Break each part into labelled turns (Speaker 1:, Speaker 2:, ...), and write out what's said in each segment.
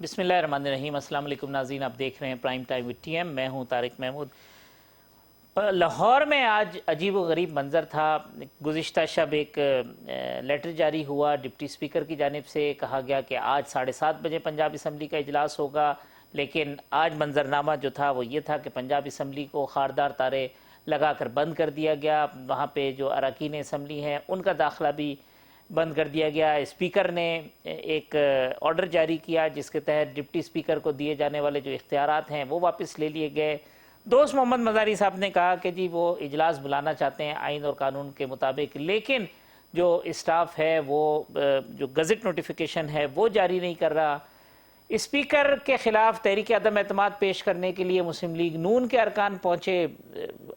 Speaker 1: بسم اللہ الرحمن الرحیم۔ السلام علیکم ناظرین، آپ دیکھ رہے ہیں prime time with T M. میں ہوں طارق محمود۔ لاہور میں آج عجیب و غریب منظر تھا۔ گزشتہ شب ایک لیٹر جاری ہوا، ڈپٹی اسپیکر کی جانب سے کہا گیا کہ آج 7:30 بجے پنجاب اسمبلی کا اجلاس ہوگا، لیکن آج منظرنامہ جو تھا وہ یہ تھا کہ پنجاب اسمبلی کو خاردار تارے لگا کر بند کر دیا گیا۔ وہاں پہ جو اراکین اسمبلی ہیں ان کا داخلہ بھی بند کر دیا گیا۔ اسپیکر نے ایک آرڈر جاری کیا جس کے تحت ڈپٹی اسپیکر کو دیے جانے والے جو اختیارات ہیں وہ واپس لے لیے گئے۔ دوست محمد مزاری صاحب نے کہا کہ جی وہ اجلاس بلانا چاہتے ہیں آئین اور قانون کے مطابق، لیکن جو اسٹاف ہے وہ جو گزٹ نوٹیفیکیشن ہے وہ جاری نہیں کر رہا۔ اسپیکر کے خلاف تحریک عدم اعتماد پیش کرنے کے لیے مسلم لیگ نون کے ارکان پہنچے،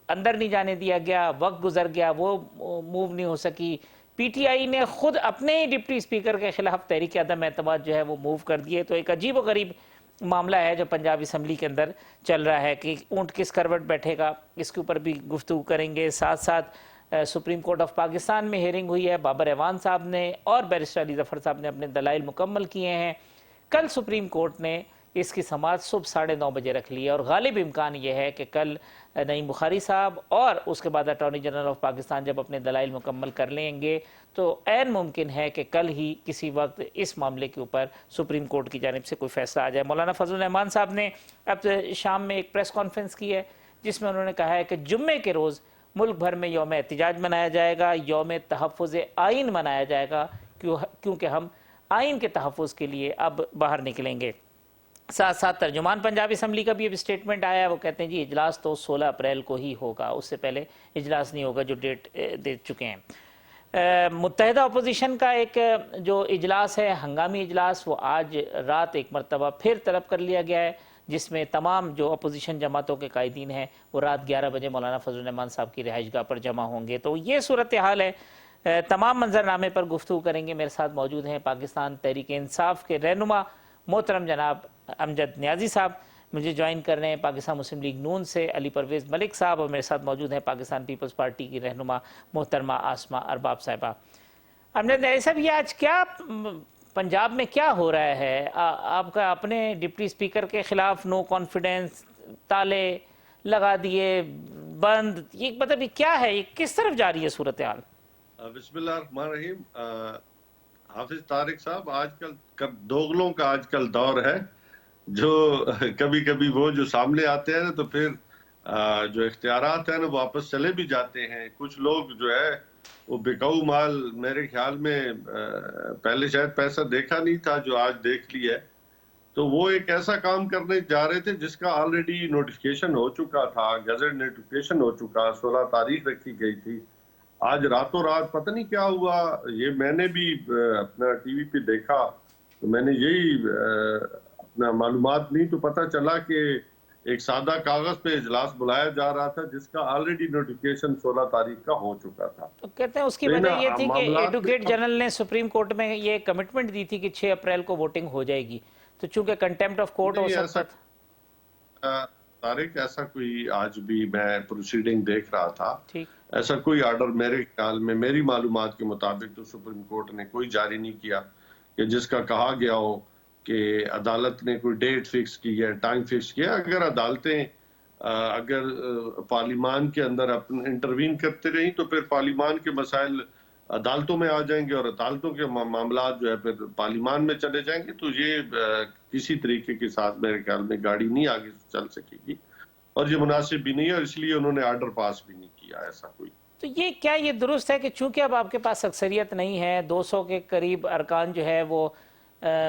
Speaker 1: اندر نہیں جانے دیا گیا، وقت گزر گیا، وہ موو نہیں ہو سکی۔ پی ٹی آئی نے خود اپنے ہی ڈپٹی اسپیکر کے خلاف تحریک عدم اعتماد جو ہے وہ موو کر دیے۔ تو ایک عجیب و غریب معاملہ ہے جو پنجاب اسمبلی کے اندر چل رہا ہے کہ اونٹ کس کروٹ بیٹھے گا، اس کے اوپر بھی گفتگو کریں گے۔ ساتھ ساتھ سپریم کورٹ آف پاکستان میں ہیئرنگ ہوئی ہے، بابر اعوان صاحب نے اور بیرسٹر علی ظفر صاحب نے اپنے دلائل مکمل کیے ہیں۔ کل سپریم کورٹ نے اس کی سماعت صبح 9:30 بجے رکھ لی ہے، اور غالب امکان یہ ہے کہ کل نعیم بخاری صاحب اور اس کے بعد اٹارنی جنرل آف پاکستان جب اپنے دلائل مکمل کر لیں گے تو عین ممکن ہے کہ کل ہی کسی وقت اس معاملے کے اوپر سپریم کورٹ کی جانب سے کوئی فیصلہ آ جائے۔ مولانا فضل الرحمان صاحب نے اب شام میں ایک پریس کانفرنس کی ہے جس میں انہوں نے کہا ہے کہ جمعے کے روز ملک بھر میں یوم احتجاج منایا جائے گا، یوم تحفظ آئین منایا جائے گا، کیونکہ ہم آئین کے تحفظ کے لیے اب باہر نکلیں گے۔ ساتھ ساتھ ترجمان پنجاب اسمبلی کا بھی اب اسٹیٹمنٹ آیا ہے، وہ کہتے ہیں جی اجلاس تو 16 اپریل کو ہی ہوگا، اس سے پہلے اجلاس نہیں ہوگا جو ڈیٹ دے چکے ہیں۔ متحدہ اپوزیشن کا ایک جو اجلاس ہے، ہنگامی اجلاس، وہ آج رات ایک مرتبہ پھر طلب کر لیا گیا ہے، جس میں تمام جو اپوزیشن جماعتوں کے قائدین ہیں وہ رات 11 بجے مولانا فضل الرحمان صاحب کی رہائش گاہ پر جمع ہوں گے۔ تو یہ صورتحال ہے۔ تمام منظرنامے پر گفتگو کریں گے۔ میرے ساتھ موجود ہیں پاکستان تحریک انصاف کے رہنما محترم جناب امجد نیازی صاحب، مجھے جوائن کر رہے ہیں پاکستان مسلم لیگ نون سے علی پرویز ملک صاحب، اور میرے ساتھ موجود ہیں پاکستان پیپلز پارٹی کی رہنما محترمہ آسمہ ارباب صاحبہ۔ امجد نیازی صاحب، یہ آج کیا پنجاب میں کیا ہو رہا ہے؟ آپ کا اپنے ڈپٹی اسپیکر کے خلاف نو کانفیڈنس، تالے لگا دیے، بند، یہ مطلب یہ کیا ہے؟ یہ کس طرف جا رہی ہے صورتحال؟
Speaker 2: بسم اللہ الرحمن الرحیم۔ حافظ طارق صاحب، آج کل دوغلوں کا آج کل دور ہے، جو کبھی کبھی وہ جو سامنے آتے ہیں تو پھر جو اختیارات ہیں نا واپس چلے بھی جاتے ہیں۔ کچھ لوگ جو ہے وہ بکاؤ مال، میرے خیال میں پہلے شاید پیسہ دیکھا نہیں تھا جو آج دیکھ لی ہے، تو وہ ایک ایسا کام کرنے جا رہے تھے جس کا آلریڈی نوٹیفیکیشن ہو چکا تھا، گزٹ نوٹیفیکیشن ہو چکا، 16 تاریخ رکھی گئی تھی۔ آج راتوں رات پتہ نہیں کیا ہوا، یہ میں نے بھی اپنا ٹی وی پہ دیکھا تو میں نے یہی اپنا معلومات لی تو پتہ چلا کہ ایک سادہ کاغذ پہ اجلاس بلایا جا رہا تھا جس کا آلریڈی نوٹیفیکیشن 16 تاریخ کا ہو چکا تھا۔
Speaker 1: تو کہتے ہیں اس کی
Speaker 2: تو
Speaker 1: وجہ یہ تھی کہ
Speaker 2: معاملات
Speaker 1: ایڈوکیٹ جنرل نے سپریم کورٹ میں یہ کمٹمنٹ دی تھی کہ 6 اپریل کو ووٹنگ ہو جائے گی، تو چونکہ کنٹیمپٹ آف کورٹ ہو سکتا تھا۔
Speaker 2: طارق، ایسا کوئی آج بھی میں پروسیڈنگ دیکھ رہا تھا،
Speaker 1: ٹھیک،
Speaker 2: ایسا کوئی آرڈر میرے خیال میں، میری معلومات کے مطابق تو سپریم کورٹ نے کوئی جاری نہیں کیا کہ جس کا کہا گیا ہو کہ عدالت نے کوئی ڈیٹ فکس کی ہے، ٹائم فکس کیا۔ اگر عدالتیں اگر پارلیمان کے اندر انٹروین کرتے رہیں تو پھر پارلیمان کے مسائل عدالتوں میں آ جائیں گے اور عدالتوں کے معاملات جو ہے پھر پارلیمان میں چلے جائیں گے، تو یہ کسی طریقے کے ساتھ میرے خیال میں گاڑی نہیں آگے چل سکے گی، اور یہ مناسب بھی نہیں ہے، اور اس لیے انہوں نے آرڈر پاس بھی نہیں کیا ایسا کوئی۔
Speaker 1: تو یہ کیا یہ درست ہے کہ چونکہ اب آپ کے پاس اکثریت نہیں ہے، 200 کے قریب ارکان جو ہے وہ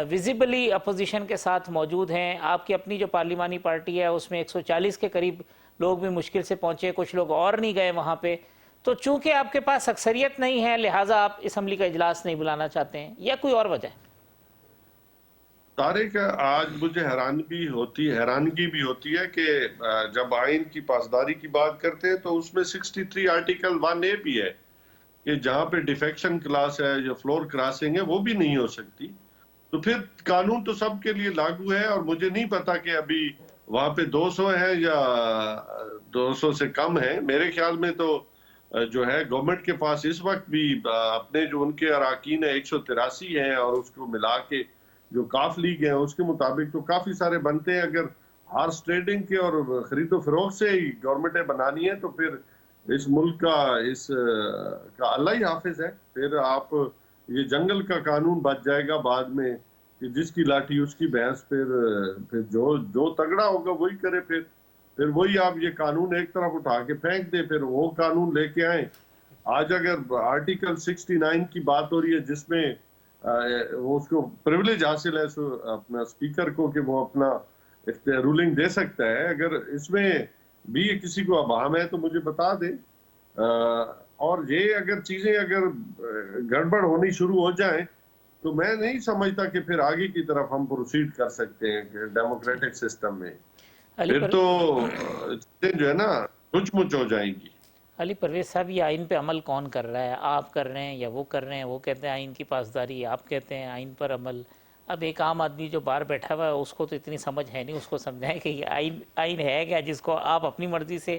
Speaker 1: ویزیبلی اپوزیشن کے ساتھ موجود ہیں، آپ کی اپنی جو پارلیمانی پارٹی ہے اس میں 140 کے قریب لوگ بھی مشکل سے پہنچے، کچھ لوگ اور نہیں گئے وہاں پہ، تو چونکہ آپ کے پاس اکثریت نہیں ہے لہٰذا آپ اسمبلی کا اجلاس نہیں بلانا چاہتے ہیں، یا کوئی اور وجہ ہے؟
Speaker 2: طارق، آج مجھے حیرانگی بھی ہوتی ہے کہ جب آئین کی پاسداری کی بات کرتے ہیں تو اس میں 63 آرٹیکل 1A بھی ہے کہ جہاں پہ ڈیفیکشن کلاس ہے یا فلور کراسنگ ہے وہ بھی نہیں ہو سکتی، تو پھر قانون تو سب کے لیے لاگو ہے، اور مجھے نہیں پتا کہ ابھی وہاں پہ 200 ہیں یا 200 سے کم ہیں۔ میرے خیال میں تو جو ہے گورنمنٹ کے پاس اس وقت بھی اپنے جو ان کے اراکین 183 ہیں، اور اس کو ملا کے جو کاف لیگ ہے اس کے مطابق تو کافی سارے بنتے ہیں. اگر ہارس ٹریڈنگ کے اور خرید و فروخت سے ہی گورنمنٹیں بنانی ہے تو پھر اس ملک کا اللہ ہی حافظ ہے. پھر آپ یہ جنگل کا قانون بچ جائے گا بعد میں کہ جس کی لاٹھی اس کی بھینس. پھر جو تگڑا ہوگا وہی کرے. پھر وہی آپ یہ قانون ایک طرف اٹھا کے پھینک دے, پھر وہ قانون لے کے آئیں. آج اگر آرٹیکل 69 کی بات ہو رہی ہے جس میں وہ اس کو پریولیج حاصل ہے اپنا اسپیکر کو کہ وہ اپنا رولنگ دے سکتا ہے, اگر اس میں بھی کسی کو ابہام ہے تو مجھے بتا دیں. اور یہ اگر چیزیں اگر گڑبڑ ہونی شروع ہو جائیں تو میں نہیں سمجھتا کہ پھر آگے کی طرف ہم پروسیڈ کر سکتے ہیں ڈیموکریٹک سسٹم میں.
Speaker 1: علی
Speaker 2: پھر
Speaker 1: پر
Speaker 2: تو چیزیں جو ہے نا مچ مچ ہو جائیں گی.
Speaker 1: علی پرویز صاحب, یہ آئین پہ عمل کون کر رہا ہے؟ آپ کر رہے ہیں یا وہ کر رہے ہیں؟ وہ کہتے ہیں آئین کی پاسداری, آپ کہتے ہیں آئین پر عمل. اب ایک عام آدمی جو باہر بیٹھا ہوا ہے اس کو تو اتنی سمجھ ہے نہیں, اس کو سمجھائیں کہ یہ آئین ہے کیا جس کو آپ اپنی مرضی سے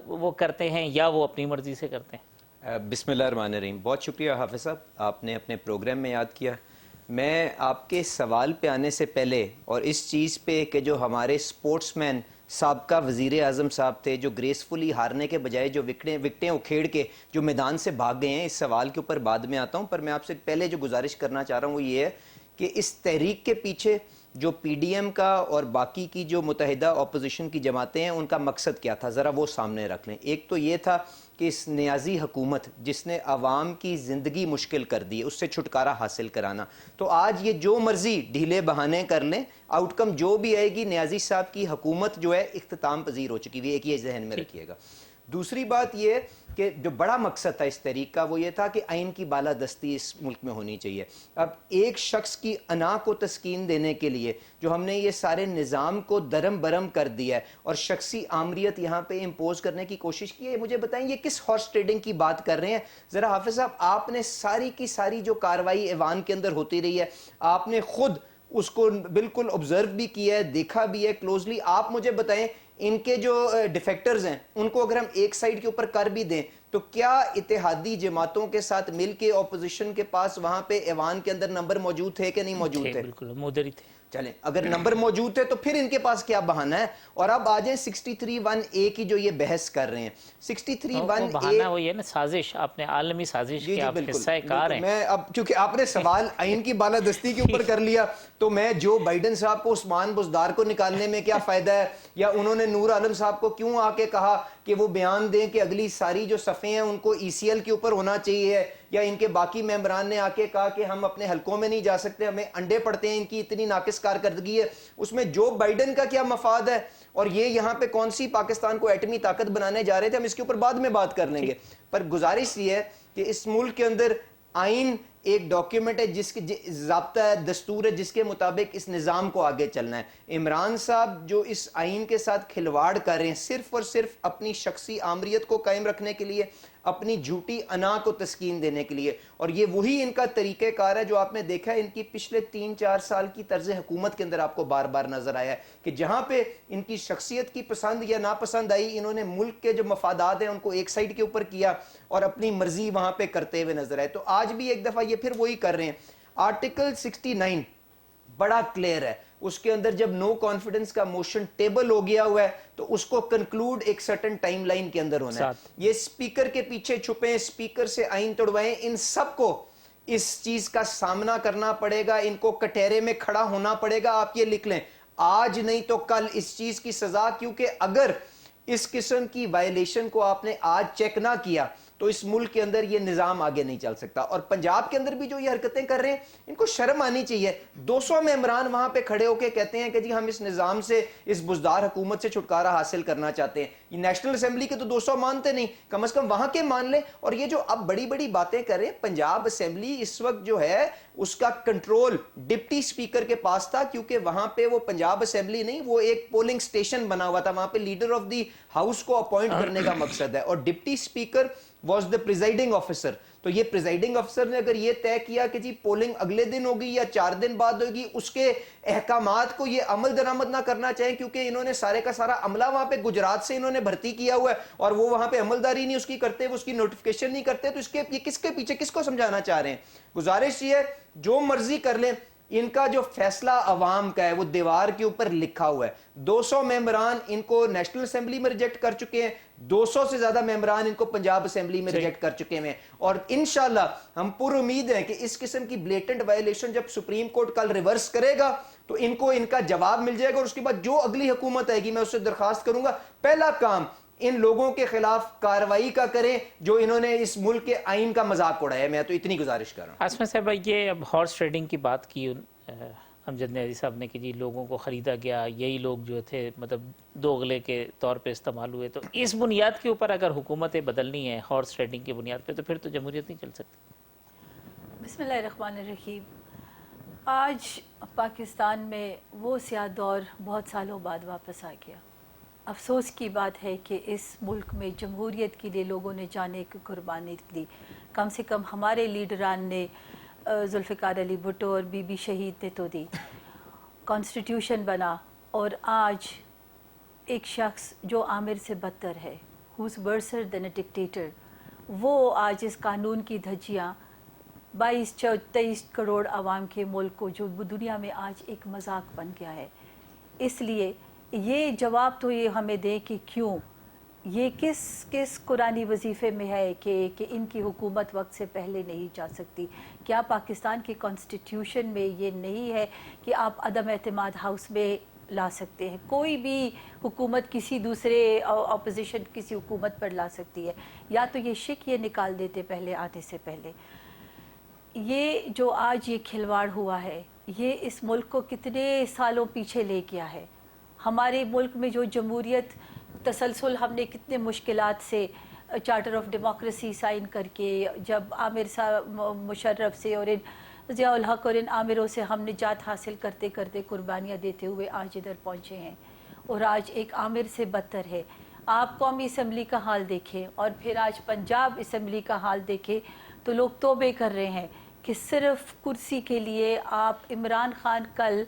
Speaker 1: وہ کرتے ہیں یا وہ اپنی مرضی سے کرتے ہیں.
Speaker 3: بسم اللہ الرحمن الرحیم. بہت شکریہ حافظ صاحب, آپ نے اپنے پروگرام میں یاد کیا. میں آپ کے سوال پہ آنے سے پہلے اور اس چیز پہ کہ جو ہمارے سپورٹس مین سابقہ وزیر اعظم صاحب تھے جو گریسفلی ہارنے کے بجائے جو وکٹیں اکھیڑ کے جو میدان سے بھاگ گئے ہیں, اس سوال کے اوپر بعد میں آتا ہوں. پر میں آپ سے پہلے جو گزارش کرنا چاہ رہا ہوں وہ یہ ہے کہ اس تحریک کے پیچھے جو پی ڈی ایم کا اور باقی کی جو متحدہ اپوزیشن کی جماعتیں ہیں ان کا مقصد کیا تھا, ذرا وہ سامنے رکھ لیں. ایک تو یہ تھا کہ اس نیازی حکومت جس نے عوام کی زندگی مشکل کر دی, اس سے چھٹکارا حاصل کرانا. تو آج یہ جو مرضی ڈھیلے بہانے کر لیں, آؤٹ کم جو بھی آئے گی, نیازی صاحب کی حکومت جو ہے اختتام پذیر ہو چکی ہوئی. ایک یہ ذہن میں رکھیے گا. دوسری بات یہ کہ جو بڑا مقصد تھا اس تحریک کا وہ یہ تھا کہ آئین کی بالادستی اس ملک میں ہونی چاہیے. اب ایک شخص کی انا کو تسکین دینے کے لیے جو ہم نے یہ سارے نظام کو درم برم کر دیا ہے اور شخصی آمریت یہاں پہ امپوز کرنے کی کوشش کی ہے, مجھے بتائیں یہ کس ہارس ٹریڈنگ کی بات کر رہے ہیں؟ ذرا حافظ صاحب, آپ نے ساری کی ساری جو کاروائی ایوان کے اندر ہوتی رہی ہے, آپ نے خود اس کو بالکل آبزرو بھی کیا ہے, دیکھا بھی ہے کلوزلی. آپ مجھے بتائیں ان کے جو ڈیفیکٹرز ہیں ان کو اگر ہم ایک سائیڈ کے اوپر کر بھی دیں تو کیا اتحادی جماعتوں کے ساتھ مل کے اپوزیشن کے پاس وہاں پہ ایوان کے اندر نمبر موجود تھے کہ نہیں موجود تھے؟
Speaker 1: بالکل مدر ہی تھے.
Speaker 3: چلیں, اگر نمبر موجود تھے تو پھر ان کے پاس کیا بہانہ ہے؟ اور اب آ جائیں 63(1)A کی جو یہ بحث کر رہے ہیں. 63(1)A
Speaker 1: بہانہ وہی ہے نا, سازش, آپ نے عالمی سازش کے آپ حصہ کار ہیں.
Speaker 3: میں اب کیونکہ آپ نے سوال آئین کی بالادستی کے اوپر کر لیا تو میں جو بائیڈن صاحب کو عثمان بزدار کو نکالنے میں کیا فائدہ ہے, یا انہوں نے نور عالم صاحب کو کیوں آ کے کہا کہ وہ بیان دیں کہ اگلی ساری جو صفحے ہیں ان کو ECL کے اوپر ہونا چاہیے, یا ان کے باقی ممبران نے آ کے کہا کہ ہم اپنے حلقوں میں نہیں جا سکتے, ہمیں انڈے پڑتے ہیں, ان کی اتنی ناقص کارکردگی ہے. اس میں جو بائیڈن کا کیا مفاد ہے اور یہ یہاں پہ کون سی پاکستان کو ایٹمی طاقت بنانے جا رہے تھے, ہم اس کے اوپر بعد میں بات کر لیں گے. پر گزارش یہ ہے کہ اس ملک کے اندر آئین ایک ڈاکیومنٹ ہے جس کے ضابطہ ہے, دستور ہے جس کے مطابق اس نظام کو آگے چلنا ہے. عمران صاحب جو اس آئین کے ساتھ کھلواڑ کر رہے ہیں صرف اور صرف اپنی شخصی آمریت کو قائم رکھنے کے لیے, اپنی جھوٹی انا کو تسکین دینے کے لیے, اور یہ وہی ان کا طریقہ کار ہے جو آپ نے دیکھا ہے ان کی پچھلے 3-4 سال کی طرز حکومت کے اندر آپ کو بار بار نظر آیا ہے کہ جہاں پہ ان کی شخصیت کی پسند یا ناپسند آئی, انہوں نے ملک کے جو مفادات ہیں ان کو ایک سائیڈ کے اوپر کیا اور اپنی مرضی وہاں پہ کرتے ہوئے نظر آئے. تو آج بھی ایک دفعہ یہ پھر وہی کر رہے ہیں. آرٹیکل 69 بڑا کلیئر ہے, اس کے اندر جب نو کانفیڈنس کا موشن ٹیبل ہو گیا ہوا ہے تو اس کو کنکلوڈ ایک سرٹن ٹائم لائن کے اندر ہونا ہے. یہ سپیکر کے پیچھے چھپے, سپیکر سے آئین توڑوائیں, ان سب کو اس چیز کا سامنا کرنا پڑے گا, ان کو کٹہرے میں کھڑا ہونا پڑے گا. آپ یہ لکھ لیں, آج نہیں تو کل اس چیز کی سزا, کیونکہ اگر اس قسم کی وائلیشن کو آپ نے آج چیک نہ کیا تو اس ملک کے اندر یہ نظام آگے نہیں چل سکتا. اور پنجاب کے اندر بھی جو یہ حرکتیں کر رہے ہیں ان کو شرم آنی چاہیے. 200 ممبران وہاں پہ کھڑے ہو کے کہتے ہیں کہ جی ہم اس نظام سے, اس بزدار حکومت سے چھٹکارا حاصل کرنا چاہتے ہیں. یہ نیشنل اسمبلی کے تو 200 مانتے نہیں, کم از کم وہاں کے مان لیں. اور یہ جو اب بڑی بڑی باتیں کر رہے ہیں, پنجاب اسمبلی اس وقت جو ہے اس کا کنٹرول ڈپٹی سپیکر کے پاس تھا, کیونکہ وہاں پہ وہ پنجاب اسمبلی نہیں, وہ ایک پولنگ سٹیشن بنا ہوا تھا, وہاں پہ لیڈر آف دی ہاؤس کو اپوائنٹ کرنے کا مقصد ہے, اور deputy speaker was the presiding officer. تو یہ پریزائڈنگ آفیسر نے اگر یہ طے کیا کہ جی پولنگ اگلے دن ہوگی یا 4 دن بعد ہوگی, اس کے احکامات کو یہ عمل درآمد نہ کرنا چاہیں, کیونکہ انہوں نے سارے کا سارا عملہ وہاں پہ گجرات سے انہوں نے بھرتی کیا ہوا ہے اور وہ وہاں پہ عملداری نہیں اس کی کرتے, وہ اس کی نوٹیفیکیشن نہیں کرتے. تو اس کے یہ کس کے پیچھے کس کو سمجھانا چاہ رہے ہیں؟ گزارش یہ ہے جو مرضی کر لیں, इनका जो फैसला अवाम का है वो दीवार के ऊपर लिखा हुआ है। 200 मेंबरान इनको नेशनल असेंबली में रिजेक्ट कर चुके हैं, 200 से ज्यादा मेंबरान इनको पंजाब असेंबली में रिजेक्ट कर चुके हैं, और इंशाल्लाह हम पूरी उम्मीद है कि इस किस्म की ब्लेटेंट वायलेशन जब सुप्रीम कोर्ट कल रिवर्स करेगा तो इनको इनका जवाब मिल जाएगा। और उसके बाद जो अगली हुकूमत आएगी मैं उससे दरखास्त करूंगा पहला काम इन लोगों के खिलाफ कार्रवाई का करें जो इन्होंने इस मुल्क के आइन का मजाक उड़ाया। मैं तो इतनी गुजारिश कर रहा हूं।
Speaker 1: आसमा साहब, ये अब हॉर्स ट्रेडिंग की बात की अमजद न्याजी साहब ने कि जी लोगों को ख़रीदा गया, यही लोग जो थे मतलब दोगले के तौर पे इस्तेमाल हुए, तो इस बुनियाद के ऊपर अगर हुकूमतें बदलनी है हॉर्स ट्रेडिंग की बुनियाद पे, तो फिर तो जमहूरियत नहीं चल सकती।
Speaker 4: बिस्मिल्लाहिर्रहमानिर्रहीम। आज पाकिस्तान में वो स्याह दौर बहुत सालों बाद वापस आ गया। अफसोस की बात है कि इस मुल्क में जमहूरियत के लिए लोगों ने जाने की कुर्बानी दी। कम से कम हमारे लीडरान ने, जुल्फ़िकार अली भुट्टो और बीबी शहीद ने तो दी। कॉन्स्टिट्यूशन बना और आज एक शख्स जो आमिर से बदतर है, हुज़ वर्सर देन अ डिक्टेटर, वो आज इस कानून की धज्जियाँ 22-23 करोड़ आवाम के मुल्क को जो दुनिया में आज एक मजाक बन गया है। इसलिए ये जवाब तो ये हमें दे कि क्यों ये किस कुरानी वजीफ़े में है कि इनकी हुकूमत वक्त से पहले नहीं जा सकती। क्या पाकिस्तान के कॉन्स्टिट्यूशन में ये नहीं है कि आप अदम एतमाद हाउस में ला सकते हैं, कोई भी हुकूमत किसी दूसरे अपोजिशन किसी हुकूमत पर ला सकती है, या तो ये शिक ये निकाल देते पहले आने से पहले। ये जो आज ये खिलवाड़ हुआ है ये इस मुल्क को कितने सालों पीछे ले गया है। हमारे मुल्क में जो जमहूरियत तसलसल हमने कितने मुश्किलात से चार्टर ऑफ डेमोक्रेसी साइन करके, जब आमिर साहब मुशर्रफ से और इन ज़ियाउल हक और इन आमिरों से हम निजात हासिल करते करते कुर्बानियाँ देते हुए आज इधर पहुँचे हैं, और आज एक आमिर से बदतर है। आप कौमी असम्बली का हाल देखें और फिर आज पंजाब असम्बली का हाल देखें तो लोग तौबे कर रहे हैं कि सिर्फ कुर्सी के लिए आप, इमरान खान कल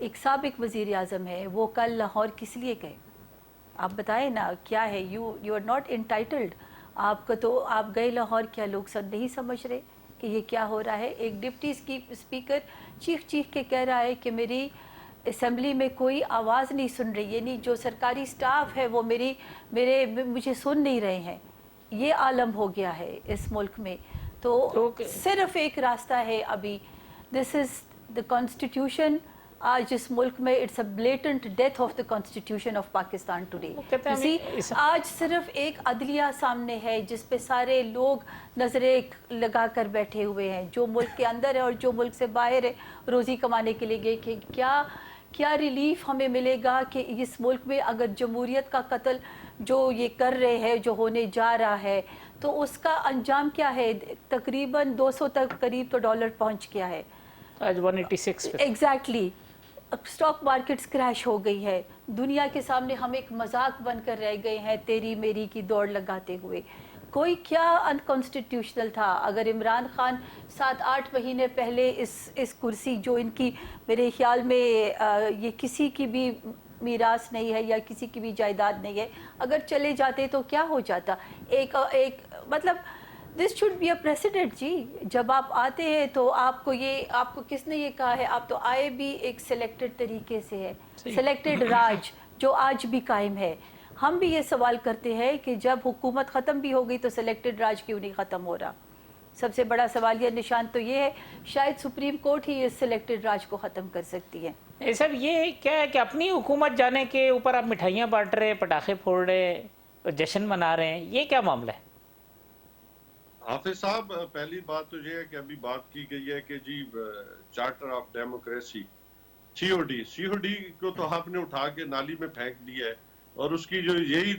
Speaker 4: एक साबिक वज़ीर आज़म है, वो कल लाहौर किस लिए गए? आप बताएं ना क्या है? You are not entitled. आपका तो आप गए लाहौर, क्या लोग सब नहीं समझ रहे कि ये क्या हो रहा है? एक डिप्टी स्पीकर चीख के कह रहा है कि मेरी असम्बली में कोई आवाज़ नहीं सुन रही, यानी जो सरकारी स्टाफ है वो मुझे सुन नहीं रहे हैं। ये आलम हो गया है इस मुल्क में। तो सिर्फ एक रास्ता है अभी, दिस इज़ द कॉन्स्टिट्यूशन। आज इस मुल्क में it's a blatant death of the constitution of Pakistan today. आज सिर्फ एक अदलिया सामने है जिस पे सारे लोग नज़रें लगा कर बैठे हुए हैं, जो मुल्क के अंदर है और जो मुल्क से बाहर है रोज़ी कमाने के लिए गए, कि क्या रिलीफ हमें मिलेगा कि इस मुल्क में अगर जमहूरियत का कत्ल जो ये कर रहे हैं, जो होने जा रहा है, तो उसका अंजाम क्या है? तकरीबन 200 तक करीब तो डॉलर पहुंच गया है
Speaker 1: आज 186 पे।
Speaker 4: एग्जैक्टली। स्टॉक मार्केट्स क्रैश हो गई है, दुनिया के सामने हम एक मजाक बनकर रह गए हैं तेरी मेरी की दौड़ लगाते हुए। कोई क्या अनकॉन्स्टिट्यूशनल था? अगर इमरान खान 7-8 महीने पहले इस कुर्सी जो इनकी मेरे ख्याल में ये किसी की भी मीरास नहीं है या किसी की भी जायदाद नहीं है, अगर चले जाते तो क्या हो जाता? एक मतलब this should be a president ji. जब आप आते हैं तो आपको किसने ये कहा है? आप तो आए भी एक सिलेक्टेड तरीके से है, सिलेक्टेड राज जो आज भी कायम है। हम भी ये सवाल करते हैं कि जब हुकूमत ख़त्म भी हो गई तो सिलेक्टेड राज क्यों नहीं ख़त्म हो रहा? सबसे बड़ा सवालिया निशान तो ये है, शायद सुप्रीम कोर्ट ही इस सिलेक्टेड राज को ख़त्म कर सकती है।
Speaker 1: सर ये क्या है कि अपनी हुकूमत जाने के ऊपर आप मिठाइयाँ बांट रहे, पटाखे फोड़ रहे, जश्न मना रहे हैं, ये क्या मामला है?
Speaker 2: हाफिज साहब, पहली बात तो ये है कि अभी बात की गई है कि जी चार्टर ऑफ डेमोक्रेसी सीओडी को तो आपने उठा के नाली में फेंक दिया है, और उसकी जो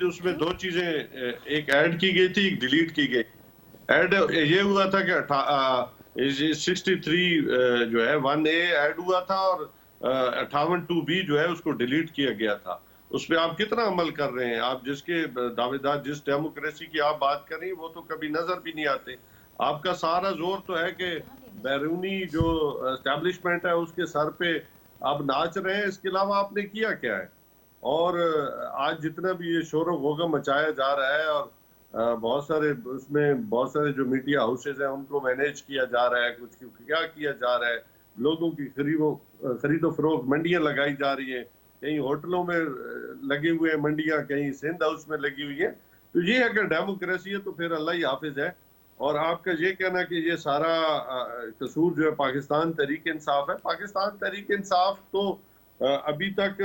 Speaker 2: उसमें दो चीजें, एक ऐड की गई थी, एक डिलीट की गई। ऐड ये हुआ था कि 63 जो है 1A ऐड हुआ था, और 58(2)B जो है उसको डिलीट किया गया था। उस पर आप कितना अमल कर रहे हैं? आप जिसके दावेदार, जिस डेमोक्रेसी की आप बात कर रही हैं, वो तो कभी नजर भी नहीं आते। आपका सारा जोर तो है कि बैरूनी जो एस्टेब्लिशमेंट है उसके सर पे आप नाच रहे हैं, इसके अलावा आपने किया क्या है? और आज जितना भी ये शोर गोगम मचाया जा रहा है, और बहुत सारे जो मीडिया हाउसेज हैं उनको मैनेज किया जा रहा है, कुछ क्या किया जा रहा है, लोगों की खरीदो फरोख्त, मंडियां लगाई जा रही हैं, कहीं होटलों में लगे हुए हैं मंडियां, कहीं सिंध हाउस में लगी हुई है। तो ये अगर डेमोक्रेसी है तो फिर अल्लाह ही हाफिज है। और आपका ये कहना कि ये सारा कसूर जो है पाकिस्तान तहरीक इंसाफ है, पाकिस्तान तहरीक इंसाफ तो अभी तक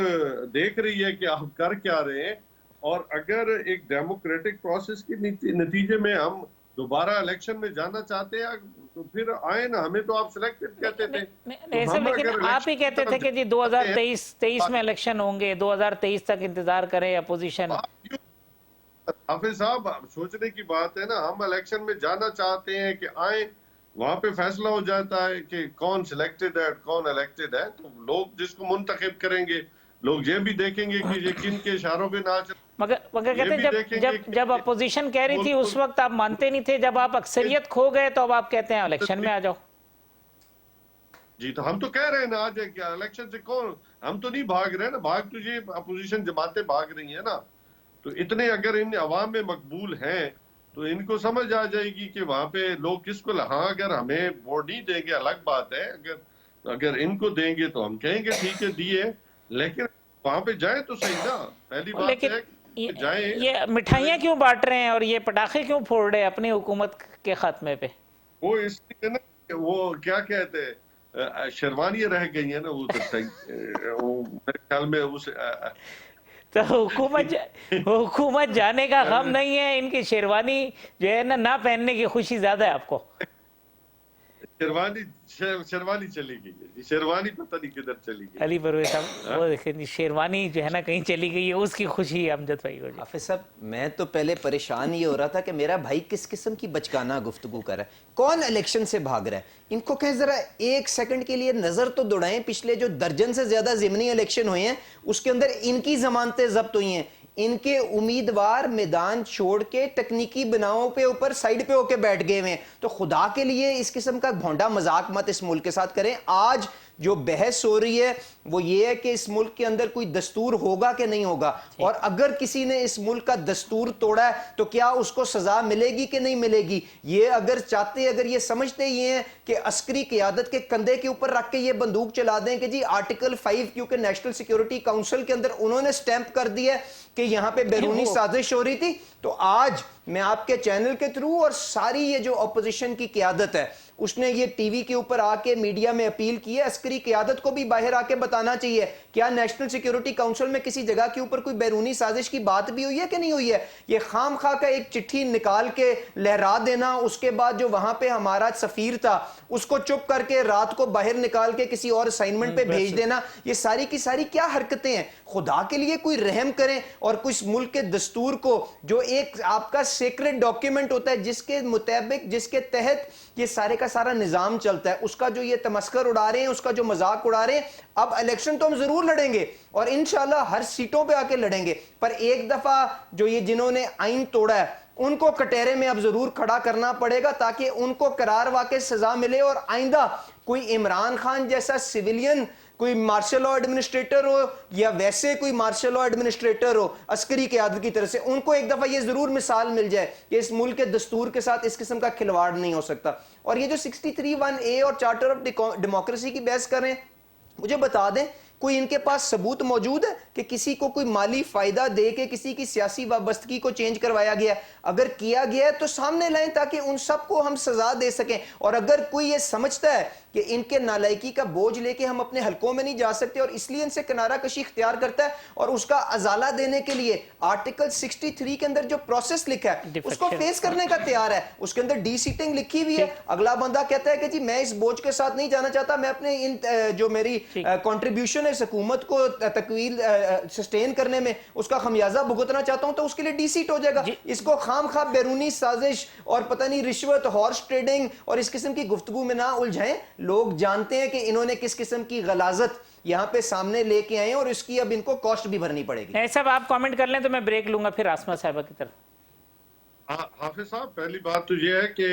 Speaker 2: देख रही है कि आप कर क्या रहे हैं। और अगर एक डेमोक्रेटिक प्रोसेस के नतीजे में हम दोबारा इलेक्शन में जाना चाहते हैं तो फिर आए ना, हमें तो आप सिलेक्टेड कहते थे।
Speaker 1: नहीं सर, लेकिन आप ही कहते थे कि जी 2023 में इलेक्शन होंगे, 2023 तक इंतजार करें अपोजिशन।
Speaker 2: हाफिज साहब, सोचने की बात है ना, हम इलेक्शन में जाना चाहते हैं कि आए, वहां पे फैसला हो जाता है कि कौन सिलेक्टेड है कौन इलेक्टेड है, तो लोग जिसको मुंतखब करेंगे, लोग ये भी देखेंगे कि ये किन के इशारों पे नाच।
Speaker 1: मगर कहते हैं जब अपोजिशन कह रही थी उस वक्त आप मानते नहीं थे, जब आप अक्सरियत खो गए तो अब आप कहते हैं इलेक्शन में आ जाओ।
Speaker 2: जी, तो हम तो कह रहे हैं ना आज क्या इलेक्शन से कौन, हम तो नहीं भाग रहे ना, भाग तो ये अपोजिशन जमातें भाग रही है ना। तो इतने अगर इन अवाम में मकबूल हैं तो इनको समझ आ जाएगी कि वहां पे लोग किसको, हाँ अगर हमें वोट नहीं देंगे अलग बात है, अगर इनको देंगे तो हम कहेंगे ठीक है दिए, लेकिन वहां पे जाए तो सही ना। पहली बात
Speaker 1: लेकिन
Speaker 2: है जाए।
Speaker 1: ये मिठाइयाँ क्यों बांट रहे हैं और ये पटाखे क्यों फोड़ रहे हैं अपनी हुकूमत के खात्मे पे?
Speaker 2: वो इसलिए ना, वो क्या कहते हैं, शेरवानी रह गई है ना, वो तो वो मेरे ख्याल में उस
Speaker 1: तो हुकूमत जाने का गम नहीं है, इनकी शेरवानी जो है ना पहनने की खुशी ज्यादा है आपको।
Speaker 2: शेरवानी चली गई है, शेरवानी पता नहीं किधर चली गई।
Speaker 1: अली परवेज साहब, वो देखें शेरवानी जो है ना कहीं चली गई है, उसकी खुशी है अमजद भाई को।
Speaker 3: हाफिज साहब, मैं तो पहले परेशान ये हो रहा था कि मेरा भाई किस किस्म की बचकाना गुफ्तगू कर रहा है, कौन इलेक्शन से भाग रहा है। इनको कहें जरा एक सेकंड के लिए नजर तो दौड़ाएं, पिछले जो दर्जन से ज्यादा ज़िमनी इलेक्शन हुए हैं उसके अंदर इनकी जमानतें जब्त हुई हैं, इनके उम्मीदवार मैदान छोड़ के तकनीकी बनावों पे ऊपर साइड पे होके बैठ गए हैं। तो खुदा के लिए इस किस्म का भोंडा मजाक मत इस मुल्क के साथ करें। आज जो बहस हो रही है वो ये है कि इस मुल्क के अंदर कोई दस्तूर होगा कि नहीं होगा, और अगर किसी ने इस मुल्क का दस्तूर तोड़ा है तो क्या उसको सजा मिलेगी कि नहीं मिलेगी। ये अगर चाहते, अगर ये समझते ये हैं कि अस्करी क़यादत के कंधे के ऊपर रख के ये बंदूक चला दें कि जी आर्टिकल 5 क्योंकि नेशनल सिक्योरिटी काउंसिल के अंदर उन्होंने स्टैंप कर दिया कि यहां पे बैरूनी साजिश हो रही थी, तो आज मैं आपके चैनल के थ्रू और सारी ये जो अपोजिशन की क़यादत है उसने ये टीवी के ऊपर आके मीडिया में अपील की है, अस्करी क़यादत को भी बाहर आके बताना चाहिए क्या नेशनल सिक्योरिटी काउंसिल में किसी जगह के ऊपर कोई बैरूनी साजिश की बात भी हुई है कि नहीं हुई है। ये खाम खा का एक चिट्ठी निकाल के लहरा देना, उसके बाद जो वहां पे हमारा सफीर था उसको चुप करके रात को बाहर निकाल के किसी और असाइनमेंट पे भेज देना, ये सारी की सारी क्या हरकतें हैं। खुदा के लिए कोई रहम करें और कुछ मुल्क के दस्तूर को, जो एक आपका सीक्रेट डॉक्यूमेंट होता है जिसके मुताबिक, जिसके तहत ये सारे का सारा निजाम चलता है, उसका जो ये तमस्कर उड़ा रहे हैं, उसका जो मजाक उड़ा रहे हैं। अब इलेक्शन तो हम जरूर लड़ेंगे और इंशाल्लाह हर सीटों पे आके लड़ेंगे, पर एक दफा जो ये जिन्होंने आइन तोड़ा है उनको कटहरे में अब जरूर खड़ा करना पड़ेगा ताकि उनको करार वाकई सजा मिले और आइंदा कोई इमरान खान जैसा सिविलियन कोई मार्शल लॉ एडमिनिस्ट्रेटर हो या वैसे कोई मार्शल लॉ एडमिनिस्ट्रेटर हो अस्करी क़यादत की तरफ से, उनको एक दफा ये जरूर मिसाल मिल जाए कि इस मुल्क के दस्तूर के साथ इस किस्म का खिलवाड़ नहीं हो सकता। और ये जो 63(1)A और चार्टर ऑफ डेमोक्रेसी की बहस कर रहे हैं, मुझे बता दें कोई इनके पास सबूत मौजूद है कि किसी को कोई माली फायदा दे के किसी की सियासी वाबस्तगी को चेंज करवाया गया है? अगर किया गया है तो सामने लाएं ताकि उन सबको हम सजा दे सकें। और अगर कोई ये समझता है कि इनके नालायकी का बोझ लेके हम अपने हलकों में नहीं जा सकते और इसलिए इनसे किनारा कशी इख्तियार करता है और उसका अजाला देने के लिए आर्टिकल 63 के अंदर जो प्रोसेस लिखा है उसको फेस करने का तैयार है, उसके अंदर डी सीटिंग लिखी हुई है। अगला बंदा कहता है कि जी मैं इस बोझ के साथ नहीं जाना चाहता, मैं अपने इन जो मेरी कंट्रीब्यूशन है हुकूमत को तकवील सस्टेन करने में उसका खमियाजा भुगतना चाहता हूं, तो उसके लिए डी सीट हो जाएगा। इसको खाम खा बैरूनी साजिश और पता नहीं रिश्वत, हॉर्स ट्रेडिंग और इस किस्म की गुफ्तगू में ना उलझाएं। लोग जानते हैं कि इन्होंने किस किस्म की गलाजत यहां पे सामने लेके आए और इसकी अब इनको कॉस्ट भी भरनी पड़ेगी।
Speaker 1: सब आप कमेंट कर लें तो मैं ब्रेक लूंगा फिर आसमा साहिबा की तरफ।
Speaker 2: हाफिज साहब, पहली बात तो ये है कि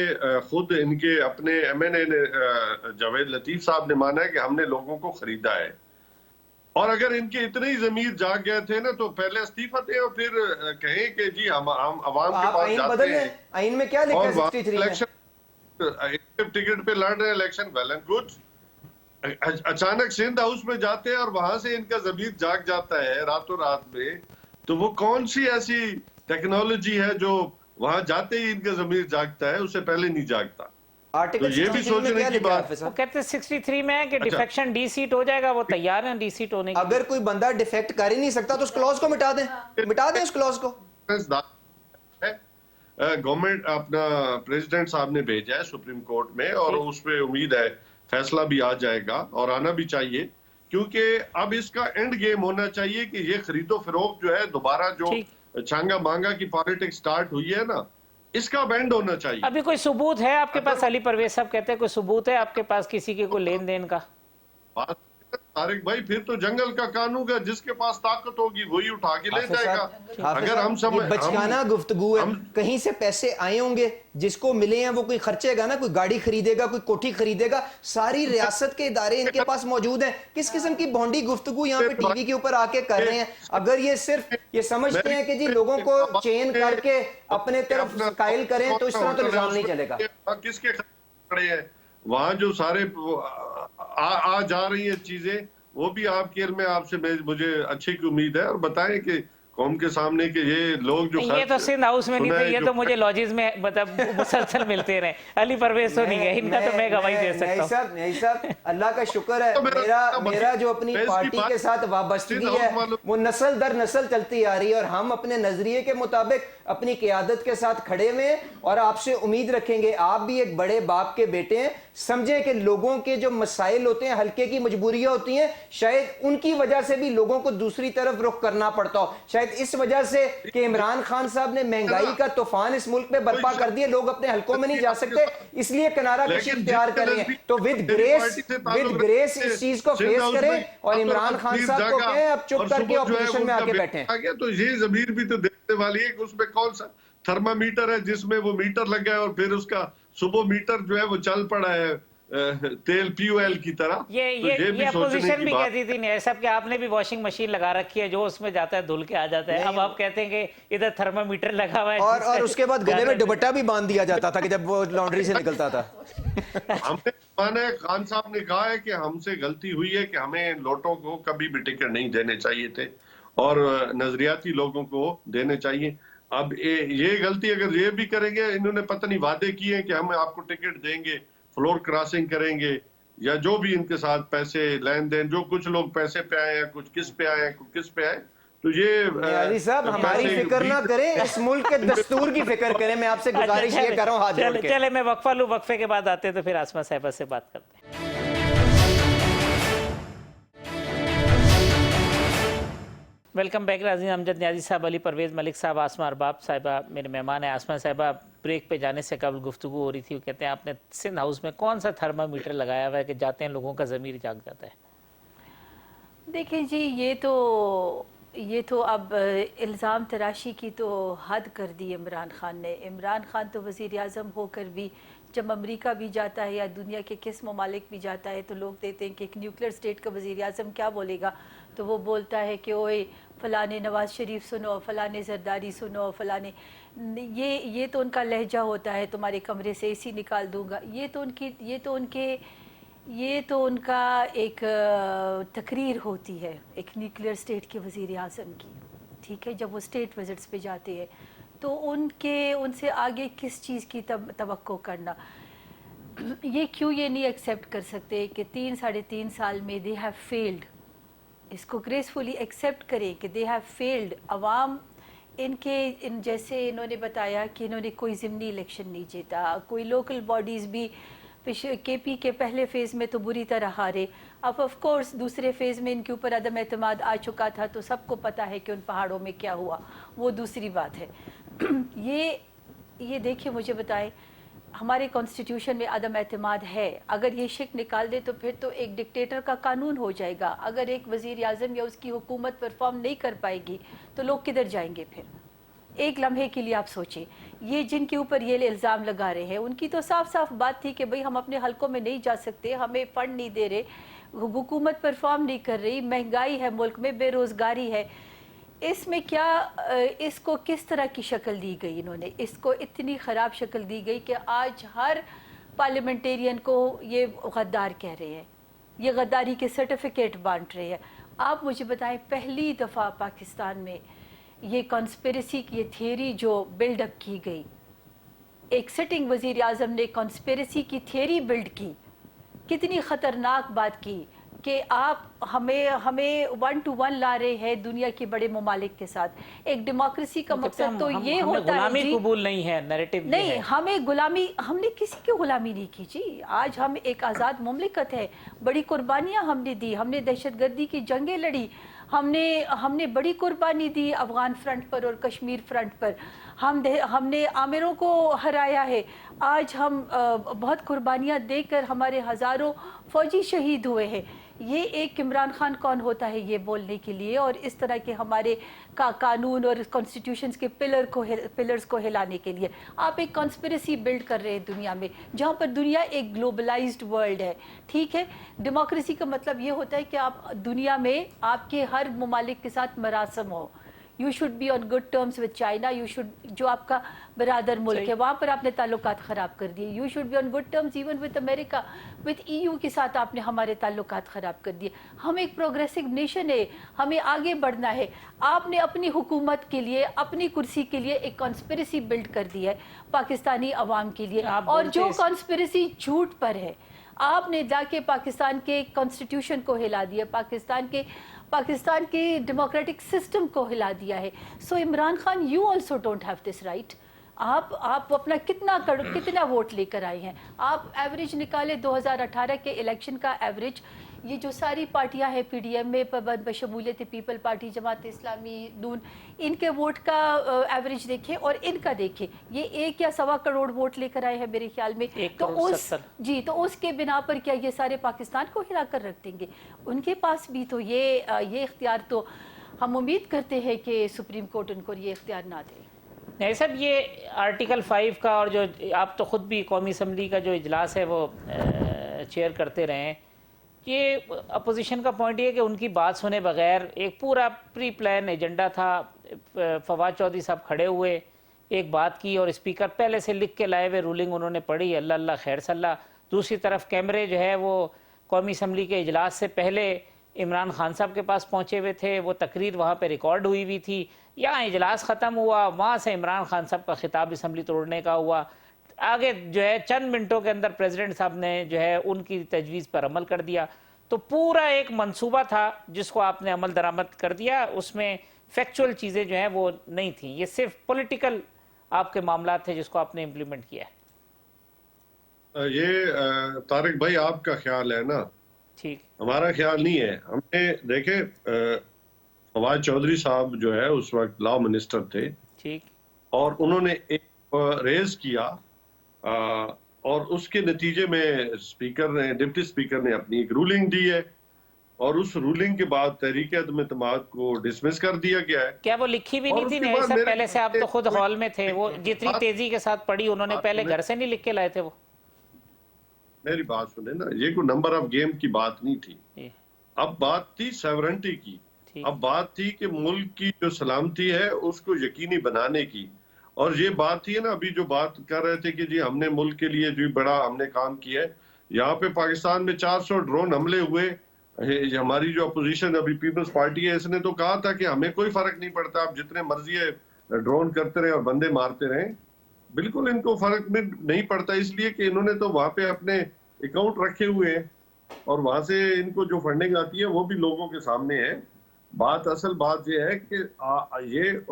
Speaker 2: खुद इनके अपने MNA ने जावेद लतीफ साहब ने माना है कि हमने लोगों को खरीदा है, और अगर इनके इतने ही ज़मीर जाग गए थे ना तो पहले इस्तीफा दें और फिर कहें कि जी हम अवाम के पास जाते हैं।
Speaker 3: आइन में क्या लिखा है 63 में?
Speaker 2: टिकट पे लड़ रहे हैं इलेक्शन, वेल एंड गुड, अचानक सिंध हाउस में जाते हैं और वहां से इनका ज़मीर जाग जाता है रातों रात में, तो वो कौन सी ऐसी टेक्नोलॉजी है जो वहां जाते ही इनका ज़मीर जागता है, उससे पहले नहीं जागता?
Speaker 3: आर्टिकल
Speaker 2: तो ये भी
Speaker 3: 63 में
Speaker 2: सोचने
Speaker 3: क्या
Speaker 2: की
Speaker 3: लिखा है
Speaker 2: बात।
Speaker 3: हाफिज
Speaker 1: वो
Speaker 3: साहब?
Speaker 1: कहते हैं 63 में है कि डिफेक्शन डी सीट हो जाएगा, वो तैयार है डी सीट होने के लिए।
Speaker 3: अगर कोई बंदा डिफेक्ट कर ही नहीं सकता तो उस क्लॉज को मिटा दें, मिटा दें उस क्लॉज को।
Speaker 2: गवर्नमेंट अपना प्रेसिडेंट साहब ने भेजा है सुप्रीम कोर्ट में, और उस पे उम्मीद है फैसला भी आ जाएगा, और आना भी चाहिए, क्योंकि अब इसका एंड गेम होना चाहिए कि ये खरीदो फरोख्त जो है दोबारा जो
Speaker 1: ठीक।
Speaker 2: छांगा मांगा की पॉलिटिक्स स्टार्ट हुई है ना, इसका बैंड होना चाहिए।
Speaker 1: अभी कोई सबूत है आपके पास? अली परवेज साहब कहते हैं कोई सबूत है आपके पास किसी के कोई लेन देन का?
Speaker 2: बात तारिक भाई, फिर तो जंगल का कानून है, जिसके पास ताकत होगी वही उठा के ले
Speaker 3: हाफिज
Speaker 2: जाएगा।
Speaker 3: साहब,
Speaker 2: अगर हम
Speaker 3: ये बचकाना गुफ्तगू है। कहीं से पैसे आए होंगे, जिसको मिले हैं वो कोई खर्चेगा ना, कोई गाड़ी खरीदेगा, कोई कोठी खरीदेगा, सारी रियासत के इदारे इनके पास मौजूद हैं। किस किस्म की भोंडी गुफ्तगू यहाँ पे टीवी के ऊपर आके कर रहे हैं? अगर ये सिर्फ ये समझते हैं कि जी लोगों को चेन करके अपने तरफ कायल करें, तो इस तरह तो निजाम नहीं चलेगा।
Speaker 2: किसके खड़े हैं वहां जो सारे आ जा रही है चीजें, वो भी आप केयर में आपसे मुझे अच्छी की उम्मीद है, और बताएं कि कौम के सामने कि ये लोग जो
Speaker 1: ये तो सिंध हाउस में नहीं थे, ये तो मुझे लॉजिज में मतलब मुसलसल मिलते रहे। अली परवेज तो नहीं गए, इनका तो मैं गवाही दे सकता हूँ।
Speaker 3: नहीं साहब, अल्लाह का शुक्र है, मेरा जो अपनी पार्टी के साथ वाबस्तगी है वो नस्ल दर नस्ल चलती आ रही है, और हम अपने नजरिए के मुताबिक अपनी क़यादत के साथ खड़े हुए हैं, और आपसे उम्मीद रखेंगे आप भी एक बड़े बाप के बेटे हैं, समझें कि लोगों के जो मसाइल होते हैं, हल्के की मजबूरियां होती हैं, शायद उनकी वजह से भी लोगों को दूसरी तरफ रुख करना पड़ता हो। शायद इस वजह से कि इमरान खान साहब ने महंगाई का तूफान इस मुल्क में बर्पा कर दिए, लोग अपने हलकों में नहीं जा सकते, इसलिए किनारा कशी इख्तियार कर रहे हैं। तो विद ग्रेस इस चीज को फेस करें, और इमरान खान साहब को कहें अब चुप करके ऑपोजिशन में आके बैठे।
Speaker 2: तो ये ज़मीर भी तो देखने वाली है कि उसमें कौन सा थर्मामीटर है जिसमें वो मीटर लगा है, और फिर उसका सुबह मीटर जो है वो चल पड़ा है तेल POL की तरह।
Speaker 1: ये अपोजिशन भी कहती थी नहीं सब कि आपने भी वॉशिंग मशीन लगा रखी है, जो उसमें जाता है धुल के आ जाता है। अब आप कहते हैं कि इधर थर्मामीटर लगा हुआ है,
Speaker 3: और उसके बाद गले में दुपट्टा भी बांध दिया जाता था कि जब वो लॉन्ड्री से निकलता था।
Speaker 2: हमने खान साहब ने कहा है कि हमसे गलती हुई है कि हमें लोटों को कभी भी टिकट नहीं देने चाहिए थे, और नजरियाती लोगों को देने चाहिए। अब ये गलती अगर ये भी करेंगे, इन्होंने पता नहीं वादे किए हैं कि हम आपको टिकट देंगे, फ्लोर क्रॉसिंग करेंगे, या जो भी इनके साथ पैसे लेन देन, जो कुछ लोग पैसे पे आए हैं, कुछ किस पे आए हैं, कुछ किस पे आए, तो ये
Speaker 3: अली साहब हमारी फिक्र ना करें, इस मुल्क के दस्तूर की फिक्र करें। मैं आपसे गुजारिश ये कर रहा हूँ हाथ जोड़ के।
Speaker 1: चले मैं वक्फा लूं, वक्फे के बाद आते हैं तो फिर आसमा साहिबा से बात करते हैं। Welcome back. राज़ी अमजद न्याजी साहब, अली परवेज मलिक साहब, आसमा अरबाब साहिबा मेरे मेहमान हैं। आसमा साहिबा, ब्रेक पे जाने से कबल गुफ्तगू हो रही थी, वो कहते हैं आपने सिंध हाउस में कौन सा थर्मामीटर लगाया हुआ है कि जाते हैं लोगों का ज़मीर जाग जाता है?
Speaker 4: देखिए जी, ये तो अब इल्ज़ाम तराशी की तो हद कर दी इमरान खान ने। इमरान खान तो वज़ीर आज़म होकर भी जब अमेरिका भी जाता है या दुनिया के किस ममालिक भी जाता है, तो लोग देते हैं कि एक न्यूक्लियर स्टेट का वज़ीर आज़म क्या बोलेगा, तो वो बोलता है कि ओए फ़लाने नवाज़ शरीफ सुनो, फ़लाने ज़रदारी सुनो, फ़लाने ये तो उनका लहजा होता है, तुम्हारे कमरे से AC निकाल दूंगा। ये तो उनका एक तकरीर होती है एक न्यूक्लियर स्टेट के वज़ीर आज़म की, ठीक है। जब वो स्टेट विज़िट्स पे जाते हैं तो उनसे आगे किस चीज़ की तवक्को करना। ये क्यों ये नहीं एक्सेप्ट कर सकते कि 3-3.5 साल में दे हैव फेल्ड, इसको ग्रेसफुली एक्सेप्ट करें कि दे हैव फेल्ड। अवाम जैसे इन्होंने बताया कि इन्होंने कोई ज़िमनी इलेक्शन नहीं जीता, कोई लोकल बॉडीज़ भी KP के पहले फ़ेज़ में तो बुरी तरह हारे। अब ऑफ कोर्स दूसरे फ़ेज़ में इनके ऊपर अदम एतमाद आ चुका था, तो सबको पता है कि उन पहाड़ों में क्या हुआ, वो दूसरी बात है। ये देखिए, मुझे बताएं, हमारे कॉन्स्टिट्यूशन में अदम एतमाद है, अगर ये शिक निकाल दे तो फिर तो एक डिक्टेटर का कानून हो जाएगा। अगर एक वज़ीर आज़म या उसकी हुकूमत परफॉर्म नहीं कर पाएगी तो लोग किधर जाएंगे फिर? एक लम्हे के लिए आप सोचें, ये जिनके ऊपर ये इल्ज़ाम लगा रहे हैं, उनकी तो साफ साफ बात थी कि भाई हम अपने हलकों में नहीं जा सकते, हमें फ़ंड नहीं दे रहे, हुकूमत परफॉर्म नहीं कर रही, महंगाई है मुल्क में, बेरोज़गारी है। इसमें क्या इसको किस तरह की शक्ल दी गई? इन्होंने इसको इतनी ख़राब शक्ल दी गई कि आज हर पार्लियामेंटेरियन को ये गद्दार कह रहे हैं। یہ غداری کے سرٹیفکیٹ بانٹ رہے ہیں. آپ مجھے بتائیں پہلی دفعہ پاکستان میں یہ کانسپیریسی کی یہ تھیوری جو بلڈ اپ کی گئی, ایک سٹنگ وزیر اعظم نے کانسپیریسی کی تھیوری بلڈ کی, کتنی خطرناک بات کی کہ آپ ہمیں 1 to 1 لا رہے ہیں دنیا کے بڑے ممالک کے ساتھ. ایک ڈیموکریسی کا مقصد تو یہ ہوتا ہے
Speaker 1: غلامی
Speaker 4: جی,
Speaker 1: قبول نہیں ہے, نیریٹو
Speaker 4: نہیں ہمیں غلامی, ہم نے کسی کی غلامی نہیں کی جی. آج ہم ایک آزاد مملکت ہے, بڑی قربانیاں ہم نے دی, ہم نے دہشت گردی کی جنگیں لڑی, ہم نے بڑی قربانی دی افغان فرنٹ پر اور کشمیر فرنٹ پر, ہم نے عامروں کو ہرایا ہے. آج ہم بہت قربانیاں دے کر ہمارے ہزاروں فوجی شہید ہوئے ہیں. یہ ایک عمران خان کون ہوتا ہے یہ بولنے کے لیے, اور اس طرح کے ہمارے قانون اور کانسٹیٹیوشنز کے پلرز کو ہلانے کے لیے آپ ایک کانسپیریسی بلڈ کر رہے ہیں دنیا میں, جہاں پر دنیا ایک گلوبلائزڈ ورلڈ ہے. ٹھیک ہے, ڈیموکریسی کا مطلب یہ ہوتا ہے کہ آپ دنیا میں آپ کے ہر ممالک کے ساتھ مراسم ہو. You should be on good terms with China, you should, جو آپ کا برادر ملک ہے وہاں پر آپ نے تعلقات خراب کر دیے. You should be on good terms even with America, with EU کے ساتھ آپ نے ہمارے تعلقات خراب کر دیے. ہم ایک پروگریسو نیشن ہے, ہمیں آگے بڑھنا ہے. آپ نے اپنی حکومت کے لیے, اپنی کرسی کے لیے ایک کانسپیریسی بلڈ کر دی ہے پاکستانی عوام کے لیے, اور جو کانسپیریسی جھوٹ پر ہے. آپ نے جا کے پاکستان کے کانسٹیٹیوشن کو ہلا دیا, پاکستان کے ڈیموکریٹک سسٹم کو ہلا دیا ہے. So Imran Khan, you also don't have this right. آپ اپنا کتنا ووٹ لے کر آئے ہیں. آپ ایوریج نکالے 2018 کے الیکشن کا ایوریج, یہ جو ساری پارٹیاں ہیں پی ڈی ایم میں بشمولیت پیپل پارٹی, جماعت اسلامی, نون, ان کے ووٹ کا ایوریج دیکھیں اور ان کا دیکھیں, یہ 1 یا 1.25 کروڑ ووٹ لے کر آئے ہیں میرے خیال میں. تو اس کے بنا پر کیا یہ سارے پاکستان کو ہلا کر رکھ دیں گے؟ ان کے پاس بھی تو یہ اختیار, تو ہم امید کرتے ہیں کہ سپریم کورٹ ان کو یہ اختیار نہ دے.
Speaker 1: نہیں صاحب, یہ آرٹیکل 5 کا, اور جو آپ تو خود بھی قومی اسمبلی کا جو اجلاس ہے وہ چیئر کرتے رہے ہیں, یہ اپوزیشن کا پوائنٹ یہ ہے کہ ان کی بات سنے بغیر ایک پورا پری پلان ایجنڈا تھا. فواد چودھری صاحب کھڑے ہوئے, ایک بات کی, اور اسپیکر پہلے سے لکھ کے لائے ہوئے رولنگ انہوں نے پڑھی, اللہ اللہ خیر صلی اللہ. دوسری طرف کیمرے جو ہے وہ قومی اسمبلی کے اجلاس سے پہلے عمران خان صاحب کے پاس پہنچے ہوئے تھے, وہ تقریر وہاں پہ ریکارڈ ہوئی ہوئی تھی. یہاں اجلاس ختم ہوا, وہاں سے عمران خان صاحب کا خطاب اسمبلی توڑنے کا ہوا. آگے جو ہے چند منٹوں کے اندر پریزیڈنٹ صاحب نے جو ہے ان کی تجویز پر عمل کر دیا. تو پورا ایک منصوبہ تھا جس کو آپ نے عمل درآمد کر دیا, اس میں فیکچول چیزیں جو ہیں وہ نہیں تھیں, یہ صرف پولیٹیکل آپ کے معاملات تھے جس کو آپ نے امپلیمنٹ کیا ہے.
Speaker 2: یہ طارق بھائی آپ کا خیال ہے نا,
Speaker 1: ٹھیک,
Speaker 2: ہمارا خیال نہیں ہے. ہم نے دیکھے فواد چودھری صاحب جو ہے اس وقت لا منسٹر تھے,
Speaker 1: ٹھیک,
Speaker 2: اور انہوں نے ایک ریز کیا, اور اس کے نتیجے میں ڈپٹی اسپیکر نے اپنی ایک رولنگ دی ہے, اور اس رولنگ کے بعد تحریک عدم اعتماد کو ڈسمس کر دیا گیا ہے.
Speaker 1: کیا وہ لکھی بھی نہیں تھی؟ نہیں سر, پہلے سے آپ تو خود ہال میں تھے, وہ جتنی تیزی کے ساتھ پڑھی انہوں نے پہلے گھر سے نہیں لکھ کے لائے تھے وہ.
Speaker 2: میری بات سنیں نا, یہ کوئی نمبر آف گیم کی بات نہیں تھی. اب بات تھی سیورنٹی کی, اب بات تھی کہ ملک کی جو سلامتی ہے اس کو یقینی بنانے کی. اور یہ بات تھی نا, ابھی جو بات کر رہے تھے کہ جی ہم نے ملک کے لیے جو بڑا ہم نے کام کیا ہے, یہاں پہ پاکستان میں 400 ڈرون حملے ہوئے. ہماری جو اپوزیشن ابھی پیپلز پارٹی ہے, اس نے تو کہا تھا کہ ہمیں کوئی فرق نہیں پڑتا, آپ جتنے مرضی ہے ڈرون کرتے رہے اور بندے مارتے رہیں. بالکل ان کو فرق نہیں پڑتا, اس لیے کہ انہوں نے تو وہاں پہ اپنے اکاؤنٹ رکھے ہوئے ہیں, اور وہاں سے ان کو جو فنڈنگ آتی ہے وہ بھی لوگوں کے سامنے ہے. اصل بات یہ ہے کہ یہ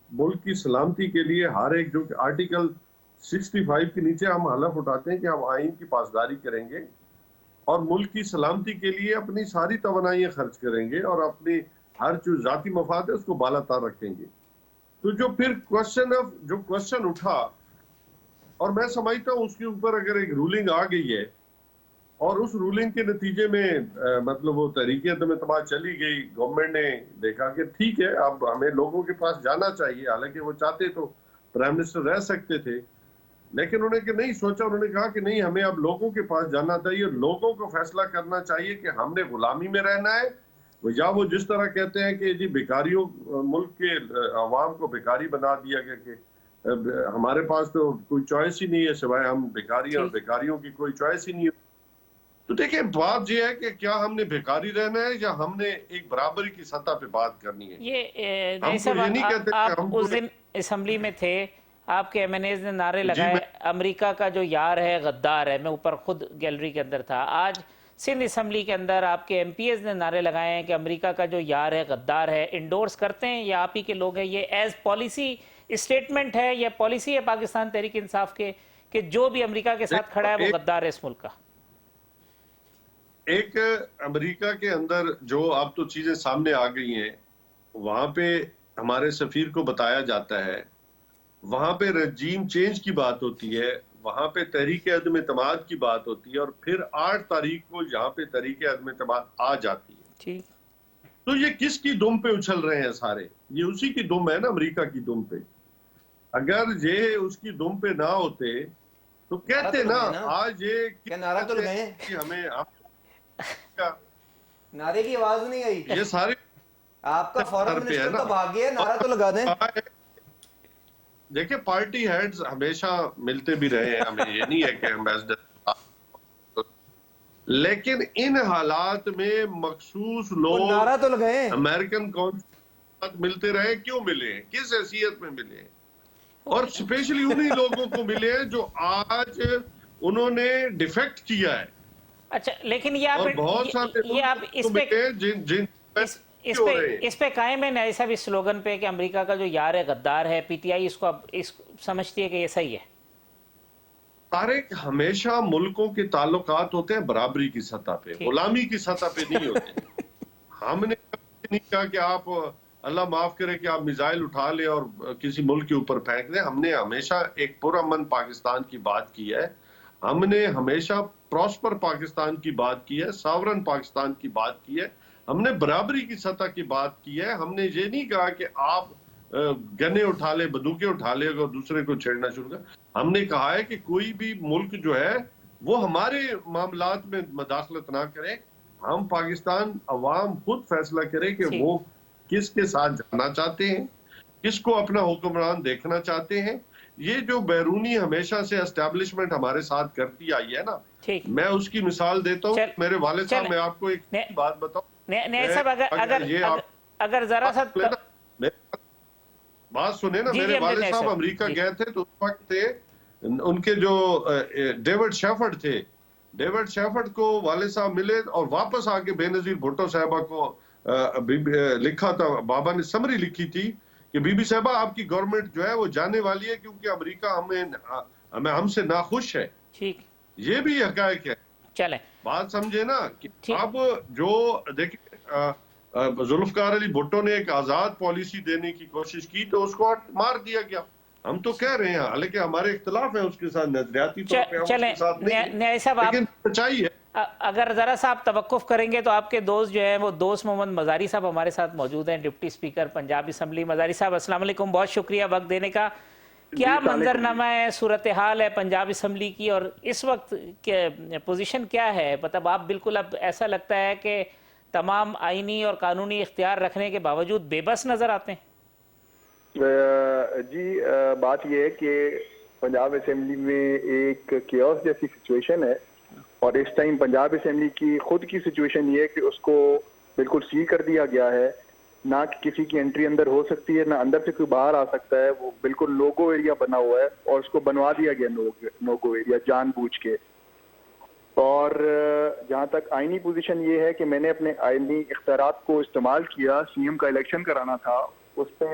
Speaker 2: ملک کی سلامتی کے لیے ہر ایک, جو کہ آرٹیکل 65 کے نیچے ہم حلف اٹھاتے ہیں کہ ہم آئین کی پاسداری کریں گے اور ملک کی سلامتی کے لیے اپنی ساری توانائیاں خرچ کریں گے, اور اپنی ہر جو ذاتی مفاد ہے اس کو بالا تر رکھیں گے. تو جو پھر کوشچن اٹھا, اور میں سمجھتا ہوں اس کے اوپر اگر ایک رولنگ آ گئی ہے, اور اس رولنگ کے نتیجے میں مطلب وہ تحریک عدم اعتماد چلی گئی, گورنمنٹ نے دیکھا کہ ٹھیک ہے اب ہمیں لوگوں کے پاس جانا چاہیے, حالانکہ وہ چاہتے تو پرائم منسٹر رہ سکتے تھے, لیکن انہوں نے کہ نہیں سوچا, انہوں نے کہا کہ نہیں, ہمیں اب لوگوں کے پاس جانا چاہیے, لوگوں کو فیصلہ کرنا چاہیے کہ ہم نے غلامی میں رہنا ہے, یا وہ جس طرح کہتے ہیں کہ جی بیکاریوں, ملک کے عوام کو بیکاری بنا دیا گیا کہ ہمارے پاس تو کوئی چوائس ہی نہیں ہے سوائے ہم بیکاری, اور بیکاریوں کی کوئی چوائس ہی نہیں ہے. तो देखिए बात यह है कि क्या हमने बेकारी रहना है या हमने एक बराबरी की सतह पे बात करनी है।
Speaker 1: ये
Speaker 2: हम
Speaker 1: नहीं
Speaker 2: तो
Speaker 1: साहब,
Speaker 2: ये नहीं कहते कि
Speaker 1: आप
Speaker 2: हम
Speaker 1: उस दिन असम्बली में थे, आपके एमएनएज ने नारे
Speaker 2: जी
Speaker 1: लगाए,
Speaker 2: मैं
Speaker 1: अमेरिका का जो यार है गद्दार है। मैं ऊपर खुद गैलरी के अंदर था। आज सिंध असम्बली के अंदर आपके एमपीएस ने नारे लगाए हैं कि अमेरिका का जो यार है गद्दार है। इंडोर्स करते हैं या आप ही के लोग हैं? ये एज पॉलिसी स्टेटमेंट है या पॉलिसी है पाकिस्तान तहरीक इंसाफ के कि जो भी अमेरिका के साथ खड़ा है वो गद्दार है इस मुल्क का?
Speaker 2: एक अमेरिका के अंदर जो अब तो चीजें सामने आ गई हैं, वहां पे हमारे सफीर को बताया जाता है, वहां पे रजीम चेंज की बात होती है, वहां पे तहरीक अदम एतमाद की बात होती है, और फिर 8 तारीख को यहाँ पे तहरीक अदम एतमाद आ जाती है।
Speaker 1: ठीक।
Speaker 2: तो ये किसकी दुम पे उछल रहे हैं सारे? ये उसी की दुम है ना, अमेरिका की दुम पे। अगर ये उसकी दुम पे ना होते तो कहते ना, आज ये
Speaker 3: क्या नारा तो लगाए
Speaker 2: कि हमें
Speaker 3: नारे की आवाज नहीं आई।
Speaker 2: ये सारे
Speaker 3: आपका फॉरेन
Speaker 2: पे है
Speaker 3: मिनिस्टर
Speaker 2: ना।
Speaker 3: तो भाग गया, नारा तो लगा दें।
Speaker 2: देखिए पार्टी हेड्स हमेशा मिलते भी रहे हैं, हमें ये नहीं है कि एम्बेसडर, लेकिन इन हालात में मखसूस लोग
Speaker 3: नारा तो लगाए।
Speaker 2: अमेरिकन कौंसिल मिलते रहे, क्यों मिले हैं, किस हैसियत में मिले हैं? और स्पेशली उन्हीं लोगों को मिले हैं जो आज उन्होंने डिफेक्ट किया है।
Speaker 1: अच्छा, लेकिन ये आप
Speaker 2: और बहुत सारे
Speaker 1: ये आप इस पे
Speaker 2: जिन जिन
Speaker 1: इस पे कायम है ना साहब, इस स्लोगन पे कि अमेरिका का जो यार है गद्दार है। पीटीआई इसको अब इस समझती है कि ये सही है?
Speaker 2: तारिक, हमेशा मुल्कों के ताल्लुकात होते हैं बराबरी की सतह पे, गुलामी की सतह पे नहीं होते। हमने कभी नहीं कहा कि आप अल्लाह माफ करे कि आप मिसाइल उठा ले और किसी मुल्क के ऊपर फेंक दें। हमने हमेशा एक पुरअमन पाकिस्तान की बात की है, हमने हमेशा प्रॉस्पर पाकिस्तान की बात की है, सॉवरन पाकिस्तान की बात की है, हमने बराबरी की सतह की बात की है। हमने ये नहीं कहा कि आप गन्ने उठा ले, बंदूकें उठा ले और दूसरे को छेड़ना शुरू कर। हमने कहा है कि कोई भी मुल्क जो है वो हमारे मामलात में मदाखलत ना करे, हम पाकिस्तान अवाम खुद फैसला करे कि वो किसके साथ जाना चाहते हैं, किसको अपना हुक्मरान देखना चाहते हैं। ये जो बैरूनी हमेशा से एस्टैब्लिशमेंट हमारे साथ करती आई है ना, मैं उसकी मिसाल देता हूँ। मेरे वाले साहब, मैं आपको एक बात बताऊं,
Speaker 1: अगर जरा सा
Speaker 2: बात सुने ना, मेरे वाले साहब अमेरिका गए थे तो उस वक्त थे उनके जो डेविड शेफर्ड थे, डेविड शेफर्ड को वाले साहब मिले और वापस आके बेनजीर भुट्टो साहबा को लिखा था, बाबा ने समरी लिखी थी कि बीबी साहबा आपकी गवर्नमेंट जो है वो जाने वाली है क्योंकि अमेरिका हमें हमसे नाखुश है।
Speaker 1: ठीक,
Speaker 2: ये भी हकायक है।
Speaker 1: चले
Speaker 2: बात समझे ना कि अब जो देखिए जुल्फकार अली भुट्टो ने एक आजाद पॉलिसी देने की कोशिश की तो उसको मार दिया गया। हम तो कह रहे हैं, हालांकि हमारे इख्तिलाफ है उसके साथ, नजरियाती तौर पे हम उसके साथ नहीं, लेकिन सच्चाई है।
Speaker 1: अगर जरा सा आप तवक्कुफ करेंगे तो आपके दोस्त जो है वो दोस्त मोहम्मद मजारी साहब हमारे साथ मौजूद हैं, deputy speaker Punjab assembly. Mazari साहब अस्सलाम वालेकुम, बहुत शुक्रिया वक्त देने का। क्या मंजरनामा है, सूरत हाल है पंजाब असम्बली की और इस वक्त के पोजीशन क्या है? मतलब आप बिल्कुल अब ऐसा लगता है कि तमाम आईनी और कानूनी इख्तियार रखने के बावजूद बेबस नजर आते हैं?
Speaker 5: जी, बात यह है कि पंजाब असम्बली में एक केओस जैसी सिचुएशन है और इस टाइम पंजाब असम्बली की खुद की सिचुएशन ये है कि उसको बिल्कुल सील कर दिया गया है, ना कि किसी की एंट्री अंदर हो सकती है, ना अंदर से कोई बाहर आ सकता है। वो बिल्कुल लोगो एरिया बना हुआ है और उसको बनवा दिया गया नोगो एरिया जानबूझ के। और जहाँ तक आईनी पोजीशन ये है कि मैंने अपने आईनी इख्तियारात को इस्तेमाल किया, सीएम का इलेक्शन कराना था, उस पर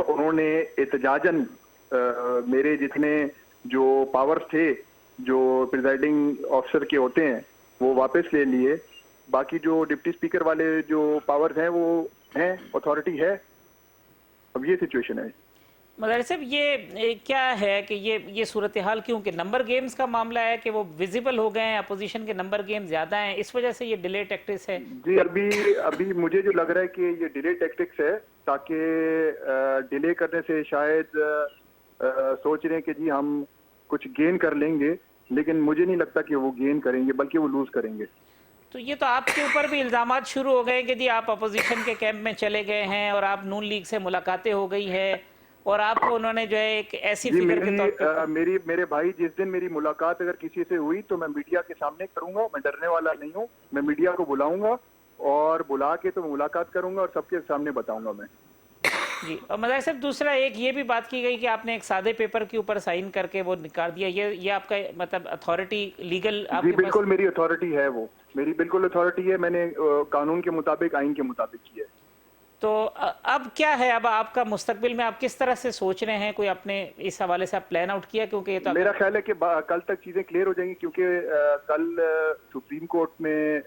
Speaker 5: उन्होंने एहतजाजन मेरे जितने जो पावर्स थे जो प्रिजाइडिंग ऑफिसर के होते हैं वो वापस ले लिए। बाकी जो डिप्टी स्पीकर वाले जो पावर्स हैं वो हैं, अथॉरिटी है। अब ये सिचुएशन है।
Speaker 1: मगर साहब ये क्या है कि ये सूरत हाल क्यों कि नंबर गेम्स का मामला है कि वो विजिबल हो गए हैं, अपोजिशन के नंबर गेम ज्यादा हैं, इस वजह से ये डिले टैक्टिक्स है?
Speaker 5: जी, अभी मुझे जो लग रहा है कि ये डिले टैक्टिक्स है ताकि डिले करने से शायद सोच रहे हैं कि जी हम कुछ गेन कर लेंगे, लेकिन मुझे नहीं लगता कि वो गेन करेंगे बल्कि वो लूज करेंगे।
Speaker 1: तो ये तो आपके ऊपर भी इल्जामात शुरू हो गए कि जी आप अपोजिशन के कैंप में चले गए हैं और आप नून लीग से मुलाकातें हो गई है اور آپ کو انہوں نے جو ہے ایک ایسی
Speaker 5: جی
Speaker 1: فگر کے طور پہ
Speaker 5: میرے بھائی جس دن میری ملاقات اگر کسی سے ہوئی تو میں میڈیا کے سامنے کروں گا. میں ڈرنے والا نہیں ہوں. میں میڈیا کو بلاؤں گا اور بلا کے تو ملاقات کروں گا اور سب کے سامنے بتاؤں گا میں.
Speaker 1: جی. اور مظاہر صاحب دوسرا ایک یہ بھی بات کی گئی کہ آپ نے ایک سادے پیپر کے اوپر سائن کر کے وہ نکال دیا. یہ آپ کا مطلب اتھارٹی لیگل آپ
Speaker 5: جی
Speaker 1: کے پاس؟
Speaker 5: بالکل میری اتھارٹی ہے, وہ میری بالکل اتھارٹی ہے. میں نے قانون کے مطابق, آئین کے مطابق کی ہے.
Speaker 1: تو اب کیا ہے, اب آپ کا مستقبل میں آپ کس طرح سے سوچ رہے ہیں, کوئی اپنے اس حوالے سے آپ پلان آؤٹ کیا؟ کیونکہ یہ تو
Speaker 5: میرا خیال ہے کہ کل تک چیزیں کلیئر ہو جائیں گی, کیونکہ کل سپریم کورٹ میں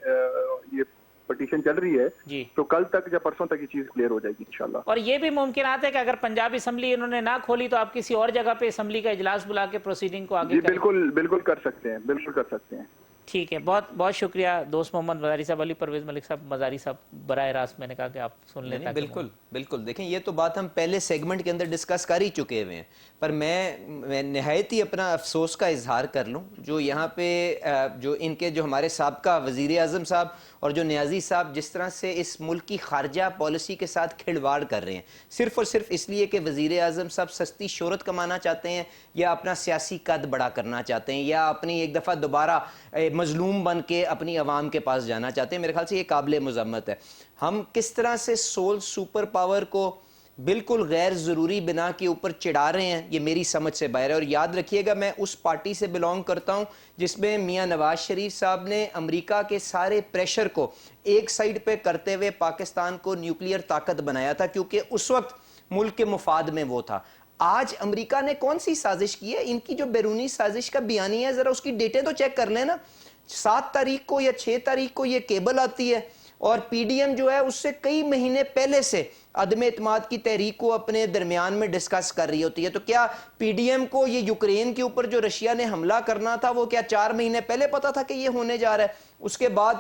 Speaker 5: یہ پٹیشن چل رہی ہے.
Speaker 1: جی.
Speaker 5: تو کل تک یا پرسوں تک یہ چیز کلیئر ہو جائے گی انشاءاللہ.
Speaker 1: اور یہ بھی ممکنات ہے کہ اگر پنجاب اسمبلی انہوں نے نہ کھولی تو آپ کسی اور جگہ پہ اسمبلی کا اجلاس بلا کے پروسیڈنگ کو آگے
Speaker 5: جی
Speaker 1: کریں؟
Speaker 5: بالکل کر سکتے ہیں, بالکل کر سکتے ہیں.
Speaker 1: ٹھیک ہے, بہت بہت شکریہ دوست محمد مزاری صاحب. علی پرویز ملک صاحب, مزاری صاحب براہ راست میں نے کہا کہ آپ سن لیں.
Speaker 3: بالکل دیکھیں, یہ تو بات ہم پہلے سیگمنٹ کے اندر ڈسکس کر ہی چکے ہوئے ہیں, پر میں نہایت ہی اپنا افسوس کا اظہار کر لوں جو یہاں پہ جو ان کے جو ہمارے سابقہ وزیر اعظم صاحب اور جو نیازی صاحب جس طرح سے اس ملک کی خارجہ پالیسی کے ساتھ کھلواڑ کر رہے ہیں, صرف اور صرف اس لیے کہ وزیر اعظم صاحب سستی شہرت کمانا چاہتے ہیں یا اپنا سیاسی قد بڑا کرنا چاہتے ہیں یا اپنی ایک دفعہ دوبارہ مظلوم بن کے اپنی عوام کے پاس جانا چاہتے ہیں. میرے خیال سے یہ قابل مذمت ہے. ہم کس طرح سے سول سپر پاور کو بالکل غیر ضروری بنا کے اوپر چڑھا رہے ہیں, یہ میری سمجھ سے باہر ہے. اور یاد رکھیے گا, میں اس پارٹی سے بلونگ کرتا ہوں جس میں میاں نواز شریف صاحب نے امریکہ کے سارے پریشر کو ایک سائیڈ پہ کرتے ہوئے پاکستان کو نیوکلیئر طاقت بنایا تھا, کیونکہ اس وقت ملک کے مفاد میں وہ تھا. آج امریکہ نے کون سی سازش کی ہے؟ ان کی جو بیرونی سازش کا بیانیہ ہے, ذرا اس کی ڈیٹیں تو چیک کر لیں نا. 7 تاریخ کو یا 6 تاریخ کو یہ کیبل آتی ہے اور پی ڈی ایم جو ہے اس سے کئی مہینے پہلے سے عدم اعتماد کی تحریک کو اپنے درمیان میں ڈسکس کر رہی ہوتی ہے. تو کیا پی ڈی ایم کو یہ یوکرین کے اوپر جو رشیا نے حملہ کرنا تھا وہ کیا 4 مہینے پہلے پتا تھا کہ یہ ہونے جا رہا ہے؟ اس کے بعد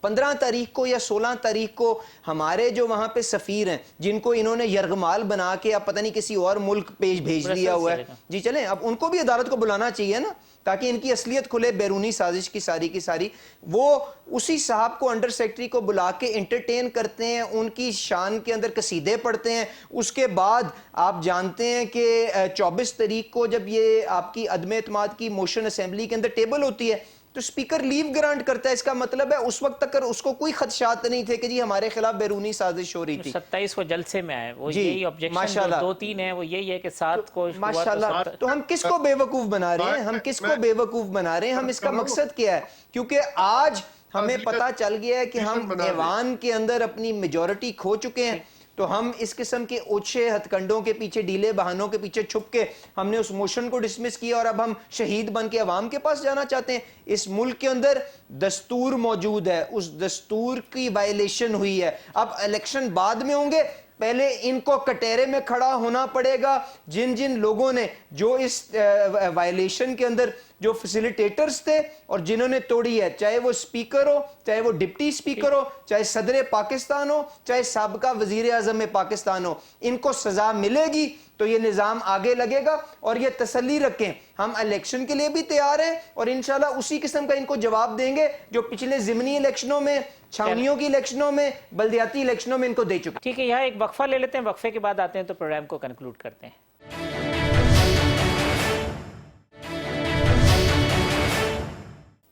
Speaker 3: 15 تاریخ کو یا 16 تاریخ کو ہمارے جو وہاں پہ سفیر ہیں جن کو انہوں نے یرغمال بنا کے اب پتہ نہیں کسی اور ملک بھیج دیا ہوا ہے, جی چلیں اب ان کو بھی عدالت کو بلانا چاہیے نا, تاکہ ان کی اصلیت کھلے. بیرونی سازش کی ساری وہ اسی صاحب کو انڈر سیکٹری کو بلا کے انٹرٹین کرتے ہیں, ان کی شان کے اندر قصیدے پڑھتے ہیں. اس کے بعد آپ جانتے ہیں کہ 24 تاریخ کو جب یہ آپ کی عدم اعتماد کی موشن اسمبلی کے اندر ٹیبل ہوتی ہے تو سپیکر لیو گرانٹ کرتا ہے. اس کا مطلب ہے اس وقت تک اس کو کوئی خدشات نہیں تھے کہ جی ہمارے خلاف بیرونی سازش ہو رہی تھی.
Speaker 1: 27 کو جلسے میں آئے, وہ یہی آبجیکشن 2-3 ہیں, وہ یہی ہے کہ 7 کو
Speaker 3: ماشاءاللہ. تو ہم کس کو بے وقوف بنا رہے ہیں, ہم اس کا مقصد کیا ہے؟ کیونکہ آج ہمیں پتا چل گیا ہے کہ ہم ایوان کے اندر اپنی میجورٹی کھو چکے ہیں. تو ہم اس قسم کے اوچھے ہتھ کنڈوں کے پیچھے, ڈھیلے بہانوں کے پیچھے چھپ کے ہم نے اس موشن کو ڈسمس کیا اور اب ہم شہید بن کے عوام کے پاس جانا چاہتے ہیں. اس ملک کے اندر دستور موجود ہے, اس دستور کی وائلیشن ہوئی ہے. اب الیکشن بعد میں ہوں گے, پہلے ان کو کٹہرے میں کھڑا ہونا پڑے گا. جن لوگوں نے جو اس وائلیشن کے اندر جو فیسیلیٹیٹرز تھے اور جنہوں نے توڑی ہے, چاہے وہ سپیکر ہو, چاہے وہ ڈپٹی سپیکر ہو, چاہے صدر پاکستان ہو, چاہے سابقہ وزیر اعظم پاکستان ہو, ان کو سزا ملے گی تو یہ نظام آگے لگے گا. اور یہ تسلی رکھیں, ہم الیکشن کے لیے بھی تیار ہیں اور انشاءاللہ اسی قسم کا ان کو جواب دیں گے جو پچھلے ضمنی الیکشنوں میں, چھاونیوں کی الیکشنوں میں, بلدیاتی الیکشنوں میں ان کو دے چکے.
Speaker 1: ٹھیک ہے, یہاں ایک وقفہ لے لیتے ہیں, وقفے کے بعد آتے ہیں تو پروگرام کو کنکلوڈ کرتے ہیں.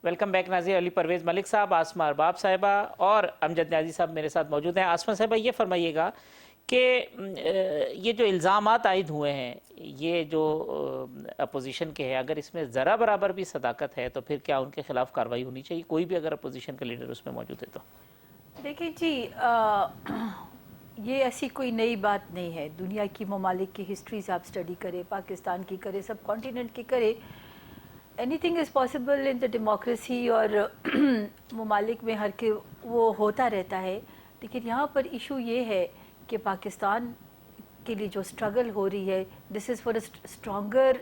Speaker 1: ویلکم بیک ناظرین. علی پرویز ملک صاحب, آسمہ ارباب صاحبہ اور امجد نیازی صاحب میرے ساتھ موجود ہیں. آسمہ صاحبہ یہ فرمائیے گا کہ یہ جو الزامات عائد ہوئے ہیں, یہ جو اپوزیشن کے ہیں, اگر اس میں ذرا برابر بھی صداقت ہے تو پھر کیا ان کے خلاف کارروائی ہونی چاہیے, کوئی بھی اگر اپوزیشن کا لیڈر اس میں موجود ہے تو؟
Speaker 4: دیکھیں جی, یہ ایسی کوئی نئی بات نہیں ہے. دنیا کی ممالک کی ہسٹریز آپ اسٹڈی کریں, پاکستان کی کریں, سب کانٹیننٹ کی کریں, any thing is possible in the democracy. اور ممالک میں ہر کے وہ ہوتا رہتا ہے. لیکن یہاں پر ایشو یہ ہے کہ پاکستان کے لیے جو اسٹرگل ہو رہی ہے, this is for a stronger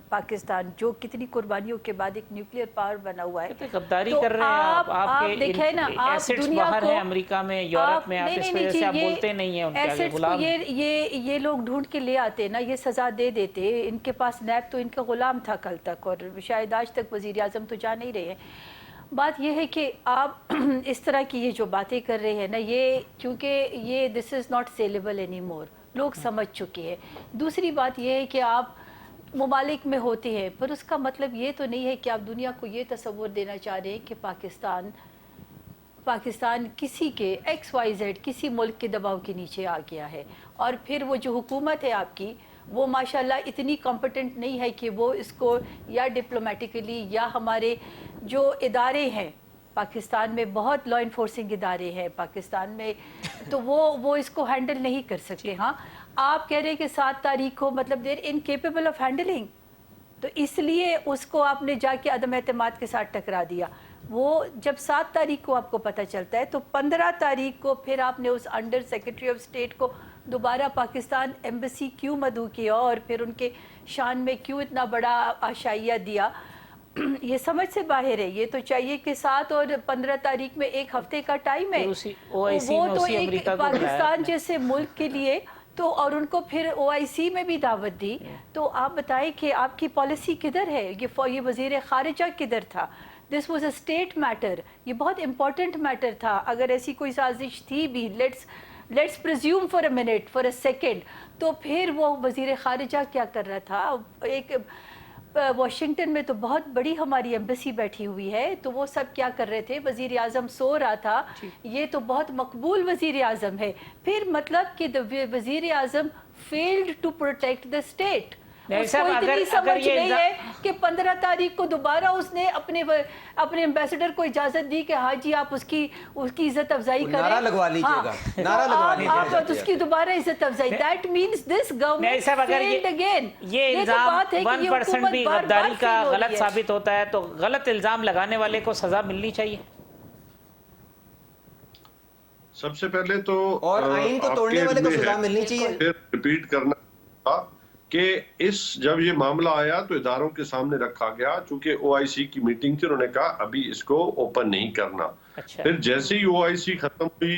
Speaker 4: Pakistan, جو کتنی قربانیوں کے بعد ایک نیوکلیئر پاور بنا ہوا ہے.
Speaker 1: غداری کر رہے ہیں آپ کے
Speaker 4: دیکھیں نا, آپ
Speaker 1: ایسٹس
Speaker 4: دنیا
Speaker 1: باہر
Speaker 4: کو,
Speaker 1: ہیں امریکہ میں, یورپ میں, آپ اس وجہ سے آپ بولتے نہیں ہیں ان کے آگے غلام.
Speaker 4: یہ لوگ ڈھونڈ کے لے آتے نا, یہ سزا دے دیتے. ان کے پاس نیب تو ان کا غلام تھا کل تک, اور شاید آج تک وزیر اعظم تو جا نہیں رہے ہیں. بات یہ ہے کہ آپ اس طرح کی یہ جو باتیں کر رہے ہیں نا, یہ کیونکہ یہ this is not sellable any more. लोग समझ चुके हैं। दूसरी बात यह है कि आप ममालिक में होते हैं, पर उसका मतलब ये तो नहीं है कि आप दुनिया को ये तसव्वुर देना चाह रहे हैं कि पाकिस्तान किसी के XYZ किसी मुल्क के दबाव के नीचे आ गया है। और फिर वो जो हुकूमत है आपकी, वो माशाल्लाह इतनी कॉम्पिटेंट नहीं है कि वो इसको या डिप्लोमेटिकली या हमारे जो इदारे हैं पाकिस्तान में, बहुत लॉ इन्फोर्सिंग इदारे हैं पाकिस्तान में, तो वो इसको हैंडल नहीं कर सकते। हाँ, आप कह रहे हैं कि 7 तारीख को मतलब देर इनकेपेबल ऑफ हैंडलिंग, तो इसलिए उसको आपने जाके अदम एतमाद के साथ टकरा दिया। वो जब 7 तारीख को आपको पता चलता है तो 15 तारीख को फिर आपने उस अंडर सेक्रेटरी ऑफ स्टेट को दोबारा पाकिस्तान एम्बेसी क्यों मदऊ किया और फिर उनके शान में क्यों इतना बड़ा आशाइया दिया, ये समझ से बाहर है। ये तो चाहिए कि 7 और 15 तारीख में 1 हफ्ते का टाइम है, वो तो एक पाकिस्तान जैसे मुल्क के लिए तो, और उनको फिर OIC में भी दावत दी। तो आप बताएं कि आपकी पॉलिसी किधर है, ये वज़ीर ख़ारिजा किधर था? This was a state matter, ये बहुत इंपॉर्टेंट मैटर था। अगर ऐसी कोई साजिश थी भी, let's presume for a minute, for a second, तो फिर वो वज़ीर ख़ारिजा क्या कर रहा था? एक वाशिंगटन में तो बहुत बड़ी हमारी एम्बेसी बैठी हुई है, तो वो सब क्या कर रहे थे? वज़ीर आज़म सो रहा था। ये तो बहुत मकबूल वज़ीर आज़म है, फिर मतलब कि वज़ीर आज़म failed to protect the state. उसको इतनी समझ नहीं है कि 15 तारीख को दोबारा उसने अपने एम्बेसडर को इजाजत दी कि हाँ जी आप उसकी इज्जत अफजाई करें,
Speaker 3: नारा लगवा लीजिएगा, नारा लगवा लीजिएगा,
Speaker 4: आप उसकी दोबारा इज्जत अफजाई। That means this government failed again.
Speaker 1: ये इल्जाम 1% भी गद्दारी का गलत साबित होता है तो गलत इल्जाम लगाने वाले को सजा मिलनी चाहिए।
Speaker 2: सबसे पहले तो
Speaker 3: और आइन को तोड़ने वाले को सजा मिलनी चाहिए।
Speaker 2: फिर रिपीट करना था कि जब ये मामला आया तो इदारों के सामने रखा गया, चूंकि OIC की मीटिंग थी, उन्होंने कहा अभी इसको ओपन नहीं करना।
Speaker 1: अच्छा।
Speaker 2: फिर जैसे ही OIC खत्म हुई,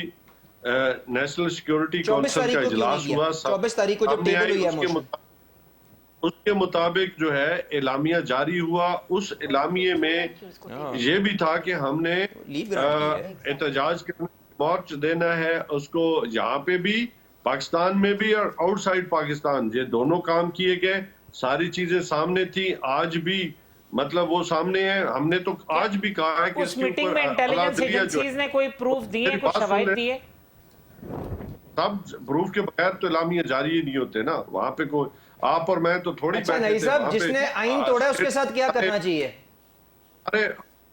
Speaker 2: नेशनल सिक्योरिटी काउंसिल का इजलास हुआ,
Speaker 3: 24 तारीख को जब टेबल हुई है,
Speaker 2: उसके मुताबिक जो है एलामिया जारी हुआ। उस एलामिये में ये भी था कि हमने एहतजाज करने, मार्च देना है उसको, यहाँ पे भी पाकिस्तान में भी और आउटसाइड पाकिस्तान, ये दोनों काम किए गए। सारी चीजें सामने थी, आज भी मतलब वो सामने है। हमने तो आज भी कहा है कि
Speaker 1: उस मीटिंग में इंटेलिजेंस एजेंसीज ने कोई प्रूफ दिए, कुछ शवाहिद दिए?
Speaker 2: सब प्रूफ के बगैर तो एलामिया जारी ही नहीं होते ना। वहां पे कोई आप और मैं तो थोड़ी
Speaker 3: अच्छा नहीं साहब, जिसने आइन तोड़ा उसके साथ क्या करना चाहिए?
Speaker 2: अरे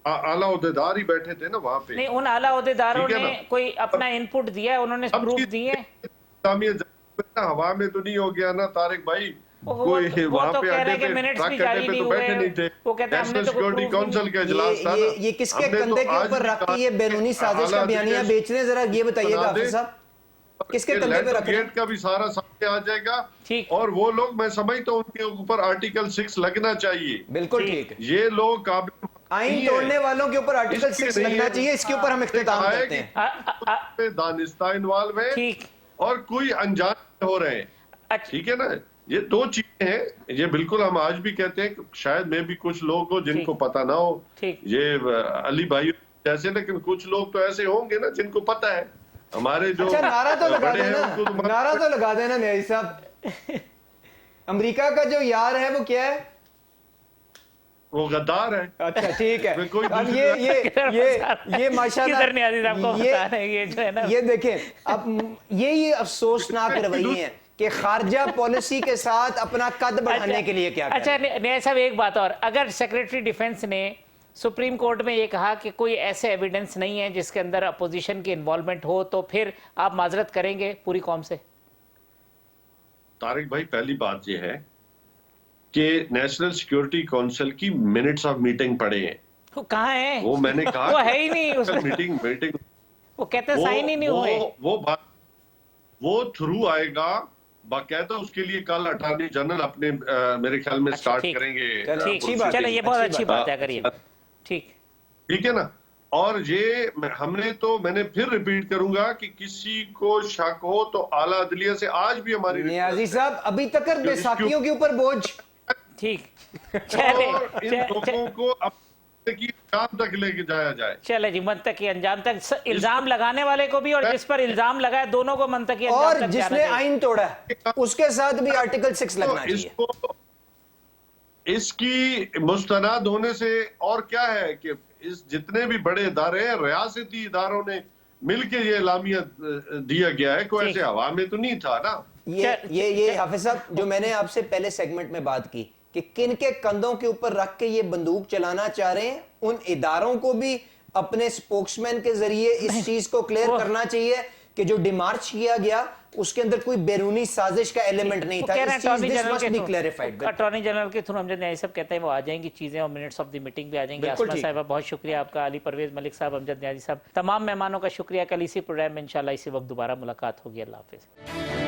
Speaker 2: आला ओहदेदार ही बैठे थे ना वहां पे।
Speaker 1: नहीं, उन आला ओहदेदारों ने कोई अपना इनपुट दिया है, उन्होंने प्रूफ दिए?
Speaker 2: हवा में तो नहीं हो गया ना तारिक भाई,
Speaker 1: कोई वहां पे अड्डे पे ट्रक अड्डे पे तो बैठे नहीं थे। वो कहते हैं हमने तो
Speaker 2: सिक्योरिटी काउंसिल का इजलास था ना।
Speaker 3: ये किसके कंधे के ऊपर रख के ये बैरूनी साजिश का बयानिया बेचने, जरा ये बताइएगा हाफिज साहब, किसके कंधे पे रख?
Speaker 2: गेट का भी सारा सामने आ जाएगा।
Speaker 1: ठीक।
Speaker 2: और वो लोग, मैं समझता हूँ उनके ऊपर आर्टिकल 6 लगना चाहिए।
Speaker 3: बिल्कुल ठीक है,
Speaker 2: ये लोग काबिल
Speaker 3: आइन तोड़ने वालों के ऊपर आर्टिकल 6 लगना चाहिए। इसके ऊपर हम इख्तिताम करते हैं।
Speaker 2: दानिस्ता इन्वॉल्व है
Speaker 1: ठीक,
Speaker 2: और कोई अनजान हो रहे हैं।
Speaker 1: अच्छा
Speaker 2: ठीक है ना, ये 2 चीजें हैं। ये बिल्कुल हम आज भी कहते हैं कि शायद में भी कुछ लोग हो जिनको पता ना हो,
Speaker 1: ठीक।
Speaker 2: ये अली भाई जैसे, लेकिन कुछ लोग तो ऐसे होंगे ना जिनको पता है। हमारे जो
Speaker 3: अच्छा नारा तो लगा
Speaker 2: बड़े हैं
Speaker 3: देना,
Speaker 2: उनको तो
Speaker 3: नारा तो लगा देना न्यायी साहब। अमेरिका का जो यार है वो क्या है?
Speaker 2: वो गद्दार है।
Speaker 3: अच्छा ठीक है।
Speaker 2: कोई
Speaker 3: अब ये माशाल्लाह
Speaker 1: किधर नहीं आज़ीज़ आपको बता रहे हैं, ये जो है ना,
Speaker 3: ये देखें, अब ये अफसोसनाक रवैये हैं कि खारजा पॉलिसी के साथ अपना कद बढ़ाने के लिए क्या
Speaker 1: अच्छा न्याय साहब एक बात और, अगर सेक्रेटरी डिफेंस ने सुप्रीम कोर्ट में ये कहा कि कोई ऐसे एविडेंस नहीं है जिसके अंदर अपोजिशन की इन्वॉल्वमेंट हो, तो फिर आप माजरत करेंगे पूरी कौम से?
Speaker 2: तारिक भाई, पहली बात ये है कि नेशनल सिक्योरिटी काउंसिल की मिनट्स ऑफ मीटिंग पड़े हैं।
Speaker 1: वो कहाँ है?
Speaker 2: वो मैंने कहा
Speaker 1: वो है ही नहीं उसमें।
Speaker 2: मीटिंग
Speaker 1: वो कहते हैं साइन ही नहीं हुए।
Speaker 2: वो थ्रू आएगा बाकायदा। उसके लिए कल अटॉर्नी जनरल अपने मेरे ख्याल में स्टार्ट करेंगे।
Speaker 1: चलो ये बहुत अच्छी बात है, अगर ये ठीक
Speaker 2: है ना। और ये मैंने फिर रिपीट करूंगा कि किसी को शक हो तो आला अदलिया से आज भी हमारी
Speaker 3: नियाजी साहब अभी तक बेसाखियों के ऊपर बोझ
Speaker 1: ठीक
Speaker 2: इन लोगों को की काम तक लेके जाया जाए।
Speaker 1: चले जी, मंतकी अंजाम तक, इल्जाम लगाने वाले को भी और जिस पर इल्जाम लगा है दोनों को मंतकी अंजाम
Speaker 3: और
Speaker 1: तक जाना
Speaker 3: जिसने
Speaker 1: चाहिए।
Speaker 3: आइन तोड़ा है उसके साथ भी आर्टिकल 6 लगना
Speaker 2: तो
Speaker 3: चाहिए।
Speaker 2: इसको इसकी मुस्तनाद होने से और क्या है कि इस जितने भी बड़े इदारे हैं, रियासती इदारों ने मिलके ये एलामिया दिया गया है, कोई ऐसे हवा में तो नहीं था ना।
Speaker 3: ये हाफिज साहब, जो मैंने आपसे पहले सेगमेंट में बात की कि किन के कंधों के ऊपर रख के ये बंदूक चलाना चाह रहे हैं, उन इदारों को भी अपने स्पोक्समैन के जरिए इस चीज को क्लियर करना चाहिए कि जो डिमार्च किया गया उसके अंदर कोई बैरूनी साजिश का एलिमेंट नहीं था। इस चीज this must be clarified.
Speaker 1: Attorney general के थ्रू अमजद न्याजी साहब कहते हैं वो आ जाएंगी चीजें और मिनट्स ऑफ द मीटिंग भी आ जाएंगी।
Speaker 3: बिल्कुल
Speaker 1: आसमा
Speaker 3: ठीक।
Speaker 1: साहिबा बहुत शुक्रिया आपका, अली परवेज मलिक साहब, अमजद न्याजी साहब, तमाम मेहमानों का शुक्रिया। कल इसी प्रोग्राम में इंशाल्लाह इसी वक्त दोबारा मुलाकात होगी। अल्लाह हाफिज।